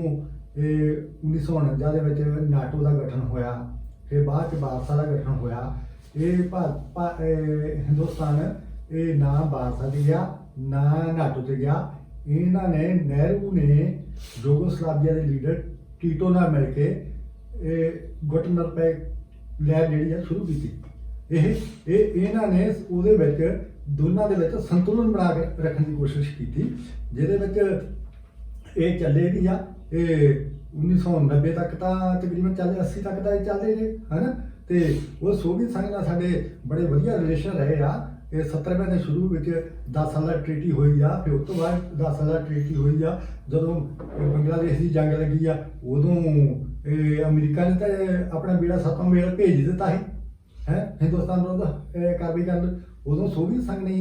1949 ਦੇ ਵਿੱਚ ਨਾਟੋ ਦਾ ਗਠਨ ਹੋਇਆ, ਫਿਰ ਬਾਅਦ 'ਚ ਬਾਰਸਾ ਦਾ ਗਠਨ ਹੋਇਆ, ਇਹ ਹਿੰਦੁਸਤਾਨ ਇਹ ਨਾ ਬਾਰਸਾ 'ਤੇ ਗਿਆ ਨਾ ਨਾਟੋ 'ਤੇ ਗਿਆ। ਇਹਨਾਂ ਨੇ, ਨਹਿਰੂ ਨੇ ਯੂਗੋਸਲਾਵੀਆ ਦੇ ਲੀਡਰ ਟੀਟੋ ਨਾਲ ਮਿਲ ਕੇ ਗੁਟਨਰਪੈਕ ਲਹਿਰ ਜਿਹੜੀ ਆ ਸ਼ੁਰੂ ਕੀਤੀ। ਇਹਨਾਂ ਨੇ ਉਹਦੇ ਵਿੱਚ ਦੋਨਾਂ ਦੇ ਵਿੱਚ ਸੰਤੁਲਨ ਬਣਾ ਕੇ ਰੱਖਣ ਦੀ ਕੋਸ਼ਿਸ਼ ਕੀਤੀ, ਜਿਹਦੇ ਵਿੱਚ ਇਹ ਚੱਲੇ ਵੀ ਆ। ਇਹ 1990 ਤੱਕ ਤਾਂ ਤਕਰੀਬਨ ਚੱਲੇ, 80 ਤੱਕ ਤਾਂ ਇਹ ਚੱਲਦੇ ਨੇ ਹਨਾ। ਤੇ ਉਹ ਸੋਵੀਅਤ ਸੰਘ ਨਾਲ ਸਾਡੇ ਬੜੇ ਵਧੀਆ ਰਿਲੇਸ਼ਨ ਰਹੇ ਆ। ਇਹ 70ਵੇਂ ਦੇ ਸ਼ੁਰੂ ਵਿੱਚ 10 ਸਾਲਾ ਟ੍ਰੀਟੀ ਹੋਈ ਆ, ਫਿਰ ਉਸ ਤੋਂ ਬਾਅਦ 10 ਸਾਲਾ ਟ੍ਰੀਟੀ ਹੋਈ ਆ। ਜਦੋਂ ਬੰਗਲਾਦੇਸ਼ ਦੀ ਜੰਗ ਲੱਗੀ ਆ, ਉਦੋਂ ਇਹ ਅਮਰੀਕਾ ਨੇ ਤਾਂ ਆਪਣਾ ਬੇੜਾ ਸੱਤੋਂ ਵੇਲ ਭੇਜ ਦਿੱਤਾ ਸੀ ਹਿੰਦੁਸਤਾਨ ਵਿਰੁੱਧ ਕਾਰਵਾਈ ਕਰਨ। ਉਦੋਂ ਸੋਵੀਅਤ ਸੰਘ ਨੇ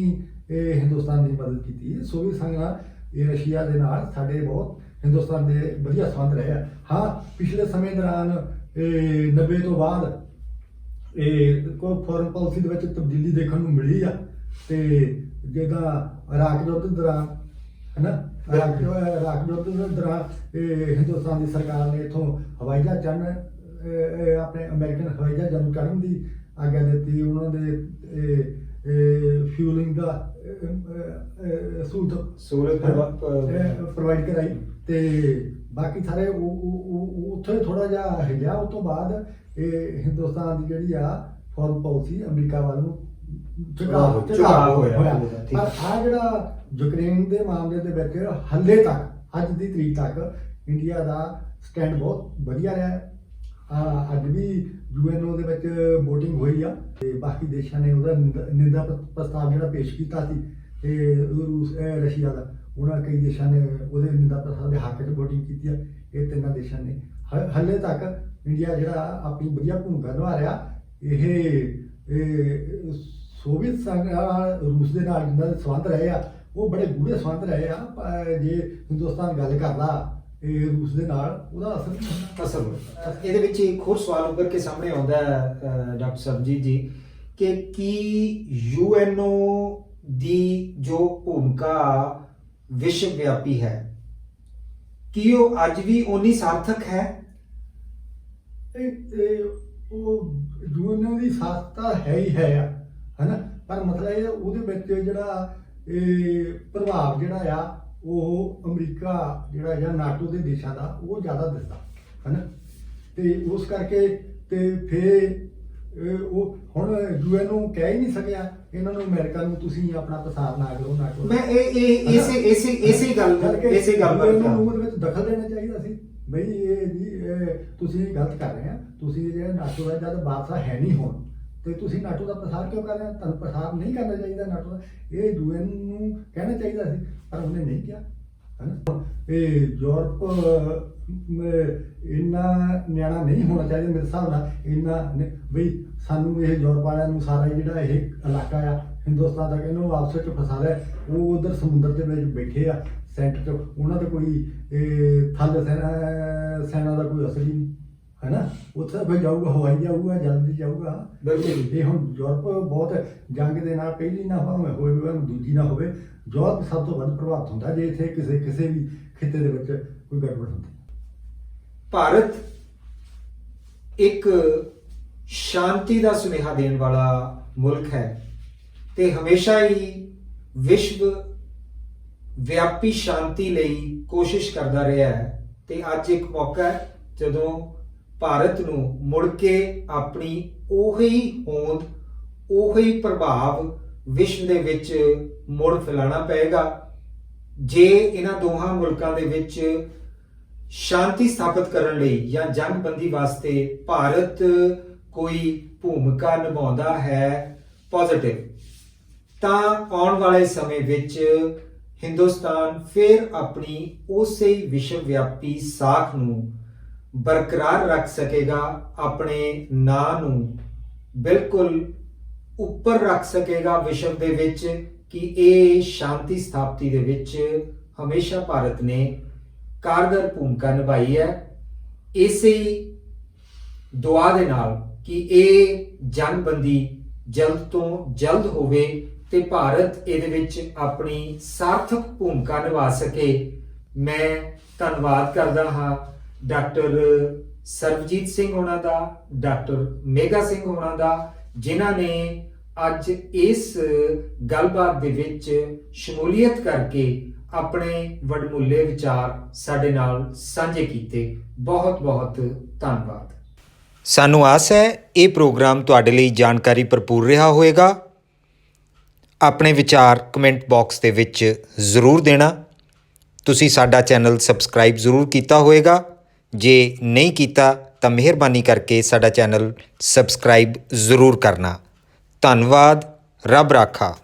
ਇਹ ਹਿੰਦੁਸਤਾਨ ਦੀ ਮਦਦ ਕੀਤੀ। ਸੋਵੀਅਤ ਸੰਘ ਨਾਲ ਇਹ ਰਸ਼ੀਆ ਦੇ ਨਾਲ ਸਾਡੇ ਬਹੁਤ ਹਿੰਦੁਸਤਾਨ ਦੇ ਵਧੀਆ ਸੰਬੰਧ ਰਹੇ ਆ। ਹਾਂ, ਪਿਛਲੇ ਸਮੇਂ ਦੌਰਾਨ 90 ਤੋਂ ਬਾਅਦ ਇਹ ਕੋਈ ਫੋਰਨ ਪਾਲਿਸੀ ਦੇ ਵਿੱਚ ਤਬਦੀਲੀ ਦੇਖਣ ਨੂੰ ਮਿਲੀ ਆ। ਤੇ ਜਿੱਦਾਂ ਇਰਾਕ ਯੁੱਧ ਦੌਰਾਨ ਹਨਾ, ਇਰਾਕ ਯੁੱਧ ਦੇ ਦੌਰਾਨ ਇਹ ਹਿੰਦੁਸਤਾਨ ਦੀ ਸਰਕਾਰ ਨੇ ਇੱਥੋਂ ਹਵਾਈ ਜਹਾਜ਼ ਚੜ੍ਹਨ, ਆਪਣੇ ਅਮਰੀਕਨ ਹਵਾਈ ਜਹਾਜ਼ਾਂ ਨੂੰ ਚੜ੍ਹਨ ਦੀ ਆਗਿਆ ਦਿੱਤੀ। ਉਹਨਾਂ ਦੇ ਫਿਊਲਿੰਗ ਦਾ ਸਹੂਲਤ ਪ੍ਰੋਵਾਈਡ ਕਰਾਈ। ਤੇ ਬਾਕੀ ਸਾਰੇ ਉੱਥੇ ਥੋੜਾ ਜਿਹਾ ਹਿਲਿਆ। ਉਸ ਤੋਂ ਬਾਅਦ ਇਹ ਹਿੰਦੁਸਤਾਨ ਦੀ ਜਿਹੜੀ ਆ ਫੋਰਨ ਪਾਲਿਸੀ ਅਮਰੀਕਾ ਵੱਲ ਨੂੰ ਝੁਕਾਅ ਹੋਇਆ। ਪਰ ਆ ਜਿਹੜਾ ਯੂਕਰੇਨ ਦੇ ਮਾਮਲੇ ਦੇ ਵਿੱਚ ਹਾਲੇ ਤੱਕ, ਅੱਜ ਦੀ ਤਰੀਕ ਤੱਕ ਇੰਡੀਆ ਦਾ ਸਟੈਂਡ ਬਹੁਤ ਵਧੀਆ ਰਿਹਾ। ਅੱਜ ਵੀ UNO ਦੇ ਵਿੱਚ VOTING ਹੋਈ ਆ ਤੇ ਬਾਕੀ ਦੇਸ਼ਾਂ ਨੇ ਉਹਦਾ ਨਿੰਦਾ ਪ੍ਰਸਤਾਵ ਜਿਹੜਾ ਪੇਸ਼ ਕੀਤਾ ਸੀ ਤੇ ਰਸ਼ੀਆ ਦਾ, ਉਹਨਾਂ ਕਈ ਦੇਸ਼ਾਂ ਨੇ ਉਹਦੇ ਨਿੰਦਾ ਪ੍ਰਸਤਾਵ ਦੇ ਹੱਕ 'ਚ VOTING ਕੀਤੀ ਆ। ਇਹ ਤਿੰਨਾਂ ਦੇਸ਼ਾਂ ਨੇ ਹਾਲੇ ਤੱਕ ਇੰਡੀਆ ਜਿਹੜਾ ਆਪਣੀ ਵਧੀਆ ਭੂਮਿਕਾ ਨਿਭਾ ਰਿਹਾ। ਇਹ ਸੋਵੀਅਤ ਸੰਘ ਨਾਲ, ਰੂਸ ਦੇ ਨਾਲ ਜਿਨ੍ਹਾਂ ਦੇ ਸੰਬੰਧ ਰਹੇ ਆ, ਉਹ ਬੜੇ ਗੂੜ੍ਹੇ ਸੰਬੰਧ ਰਹੇ ਆ। ਜੇ ਹਿੰਦੁਸਤਾਨ ਗੱਲ ਕਰਦਾ ਇਹ ਰੂਸ ਦੇ ਨਾਲ, ਉਹਦਾ ਅਸਰ ਨਹੀਂ ਹੁੰਦਾ। ਇਹਦੇ ਵਿੱਚ ਇੱਕ ਹੋਰ ਸਵਾਲ ਉੱਪਰ ਕੇ ਸਾਹਮਣੇ ਆਉਂਦਾ ਹੈ ਡਾਕਟਰ ਸਰਬਜੀਤ ਜੀ, ਕਿ ਕੀ UNO ਦੀ ਜੋ ਭੂਮਿਕਾ ਵਿਸ਼ਵ ਵਿਆਪੀ ਹੈ, ਕੀ ਉਹ ਅੱਜ ਵੀ ਓਨੀ ਸਾਰਥਕ ਹੈ? ਉਹ UNO ਦੀ ਸਾਰਥਕਤਾ ਹੈ ਹੀ ਹੈ ਆ, ਹਨਾ। ਪਰ ਮਤਲਬ ਇਹ ਉਹਦੇ ਵਿੱਚ ਜਿਹੜਾ ਇਹ ਪ੍ਰਭਾਵ ਜਿਹੜਾ ਆ ਉਹ ਅਮਰੀਕਾ ਜਿਹੜਾ ਜਾਂ ਨਾਟੋ ਦੇ ਦੇਸ਼ਾਂ ਦਾ ਉਹ ਜ਼ਿਆਦਾ ਦਿਸਦਾ ਹਨਾ। ਤੇ ਉਸ ਕਰਕੇ ਤੇ ਫਿਰ ਉਹ ਹੁਣ UNO ਕਹਿ ਹੀ ਨਹੀਂ ਸਕਿਆ ਇਹਨਾਂ ਨੂੰ, ਅਮਰੀਕਾ ਨੂੰ, ਤੁਸੀਂ ਆਪਣਾ ਪ੍ਰਸਾਰ ਨਾ ਕਰੋ ਨਾਟੋ। ਮੈਂ ਇਸੇ ਗੱਲ ਨੂੰ ਉਹਦੇ ਵਿੱਚ ਦਖਲ ਦੇਣਾ ਚਾਹੀਦਾ ਸੀ। ਬਈ ਇਹ ਜੀ ਤੁਸੀਂ ਗਲਤ ਕਰ ਰਹੇ ਆ, ਤੁਸੀਂ ਜਿਹੜਾ ਨਾਟੋ ਦਾ ਜਦ ਬਾਦਸ਼ਾਹ ਹੈ ਨਹੀਂ ਹੁਣ, ਤੇ ਤੁਸੀਂ ਨਾਟੋ ਦਾ ਪ੍ਰਸਾਰ ਕਿਉਂ ਕਰ ਰਹੇ ਹੋ? ਤੁਹਾਨੂੰ ਪ੍ਰਸਾਰ ਨਹੀਂ ਕਰਨਾ ਚਾਹੀਦਾ ਨਾਟੋ ਦਾ। ਇਹ UN ਨੂੰ ਕਹਿਣਾ ਚਾਹੀਦਾ ਸੀ, ਪਰ ਉਹਨੇ ਨਹੀਂ ਕਿਹਾ ਹਨਾ। ਇਹ ਯੂਰਪ ਇੰਨਾ ਨਿਆਣਾ ਨਹੀਂ ਹੋਣਾ ਚਾਹੀਦਾ ਮੇਰੇ ਹਿਸਾਬ ਨਾਲ। ਬਈ ਸਾਨੂੰ ਇਹ ਯੂਰਪ ਵਾਲਿਆਂ ਨੂੰ ਸਾਰਾ ਜਿਹੜਾ ਇਹ ਇਲਾਕਾ ਆ ਹਿੰਦੁਸਤਾਨ ਦਾ, ਇਹਨੂੰ ਆਪਸ ਵਿੱਚ ਫਸਾ ਲਿਆ। ਉਹ ਉਧਰ ਸਮੁੰਦਰ ਦੇ ਵਿੱਚ ਬੈਠੇ ਆ ਸੈਂਟਰ 'ਚ, ਉਹਨਾਂ ਦਾ ਕੋਈ ਥਲ ਸੈਨਾ ਦਾ ਕੋਈ ਅਸਰ ਹੀ ਨਹੀਂ ਹਨਾ। ਉੱਥੇ ਫਿਰ ਜਾਊਗਾ, ਹਵਾਈ ਜਾਊਗਾ, ਜਲਦੀ ਜਾਊਗਾ। ਇਹ ਹੁਣ ਯੂਰਪ ਬਹੁਤ ਜੰਗ ਦੇ ਨਾਲ ਪਹਿਲੀ ਨਾ ਹੋਵੇ, ਦੂਜੀ ਨਾ ਹੋਵੇ, ਯੂਰਪ ਸਭ ਤੋਂ ਵੱਧ ਪ੍ਰਭਾਵਿਤ ਹੁੰਦਾ ਜੇ ਇੱਥੇ ਕਿਸੇ ਵੀ ਖਿੱਤੇ ਦੇ ਵਿੱਚ ਕੋਈ ਗੜਬੜ ਹੁੰਦੀ। ਭਾਰਤ ਇੱਕ ਸ਼ਾਂਤੀ ਦਾ ਸੁਨੇਹਾ ਦੇਣ ਵਾਲਾ ਮੁਲਕ ਹੈ ਤੇ ਹਮੇਸ਼ਾ ਹੀ ਵਿਸ਼ਵ ਵਿਆਪੀ ਸ਼ਾਂਤੀ ਲਈ ਕੋਸ਼ਿਸ਼ ਕਰਦਾ ਰਿਹਾ ਹੈ। ਤੇ ਅੱਜ ਇੱਕ ਮੌਕਾ ਹੈ ਜਦੋਂ ਭਾਰਤ ਨੂੰ ਮੁੜ ਕੇ ਆਪਣੀ ਉਹੀ ਹੋਂਦ, ਉਹੀ ਪ੍ਰਭਾਵ ਵਿਸ਼ਵ ਦੇ ਵਿੱਚ ਮੁੜ ਫੈਲਾਉਣਾ ਪਏਗਾ। ਜੇ ਇਹਨਾਂ ਦੋਹਾਂ ਮੁਲਕਾਂ ਦੇ ਵਿੱਚ ਸ਼ਾਂਤੀ ਸਥਾਪਿਤ ਕਰਨ ਲਈ ਜਾਂ ਜੰਗਬੰਦੀ ਵਾਸਤੇ ਭਾਰਤ ਕੋਈ ਭੂਮਿਕਾ ਨਿਭਾਉਂਦਾ ਹੈ ਪੋਜ਼ਿਟਿਵ, ਤਾਂ ਆਉਣ ਵਾਲੇ ਸਮੇਂ ਵਿੱਚ ਹਿੰਦੁਸਤਾਨ ਫਿਰ ਆਪਣੀ ਉਸੇ ਵਿਸ਼ਵ ਵਿਆਪੀ ਸਾਖ ਨੂੰ ਬਰਕਰਾਰ ਰੱਖ ਸਕੇਗਾ, ਆਪਣੇ ਨਾਂ ਨੂੰ ਬਿਲਕੁਲ ਉੱਪਰ ਰੱਖ ਸਕੇਗਾ ਵਿਸ਼ਵ ਦੇ ਵਿੱਚ, ਕਿ ਇਹ ਸ਼ਾਂਤੀ ਸਥਾਪਤੀ ਦੇ ਵਿੱਚ ਹਮੇਸ਼ਾ ਭਾਰਤ ਨੇ ਕਾਰਗਰ ਭੂਮਿਕਾ ਨਿਭਾਈ ਹੈ। ਇਸੇ ਦੁਆ ਦੇ ਨਾਲ ਕਿ ਇਹ ਜੰਗਬੰਦੀ ਜਲਦ ਤੋਂ ਜਲਦ ਹੋਵੇ ਤੇ ਭਾਰਤ ਇਹਦੇ ਵਿੱਚ ਆਪਣੀ ਸਾਰਥਕ ਭੂਮਿਕਾ ਨਿਭਾ ਸਕੇ। ਮੈਂ ਧੰਨਵਾਦ ਕਰਦਾ ਹਾਂ ਡਾਕਟਰ ਸਰਬਜੀਤ ਸਿੰਘ ਹੋਣਾ ਦਾ, ਡਾਕਟਰ ਮੇਘਾ ਸਿੰਘ ਹੋਣਾ ਦਾ, ਜਿਨ੍ਹਾਂ ਨੇ ਅੱਜ ਇਸ ਗੱਲਬਾਤ ਦੇ ਵਿੱਚ ਸ਼ਮੂਲੀਅਤ ਕਰਕੇ ਆਪਣੇ ਵਡਮੁੱਲੇ ਵਿਚਾਰ ਸਾਡੇ ਨਾਲ ਸਾਂਝੇ ਕੀਤੇ। ਬਹੁਤ ਬਹੁਤ ਧੰਨਵਾਦ। ਸਾਨੂੰ ਆਸ ਹੈ ਇਹ ਪ੍ਰੋਗਰਾਮ ਤੁਹਾਡੇ ਲਈ ਜਾਣਕਾਰੀ ਭਰਪੂਰ ਰਿਹਾ ਹੋਵੇਗਾ। ਆਪਣੇ ਵਿਚਾਰ ਕਮੈਂਟ ਬਾਕਸ ਦੇ ਵਿੱਚ ਜ਼ਰੂਰ ਦੇਣਾ। ਤੁਸੀਂ ਸਾਡਾ ਚੈਨਲ ਸਬਸਕ੍ਰਾਈਬ ਜ਼ਰੂਰ ਕੀਤਾ ਹੋਵੇਗਾ। ਜੇ ਨਹੀਂ ਕੀਤਾ ਤਾਂ ਮਿਹਰਬਾਨੀ ਕਰਕੇ ਸਾਡਾ ਚੈਨਲ ਸਬਸਕ੍ਰਾਈਬ ਜ਼ਰੂਰ ਕਰਨਾ। ਧੰਨਵਾਦ। ਰੱਬ ਰਾਖਾ।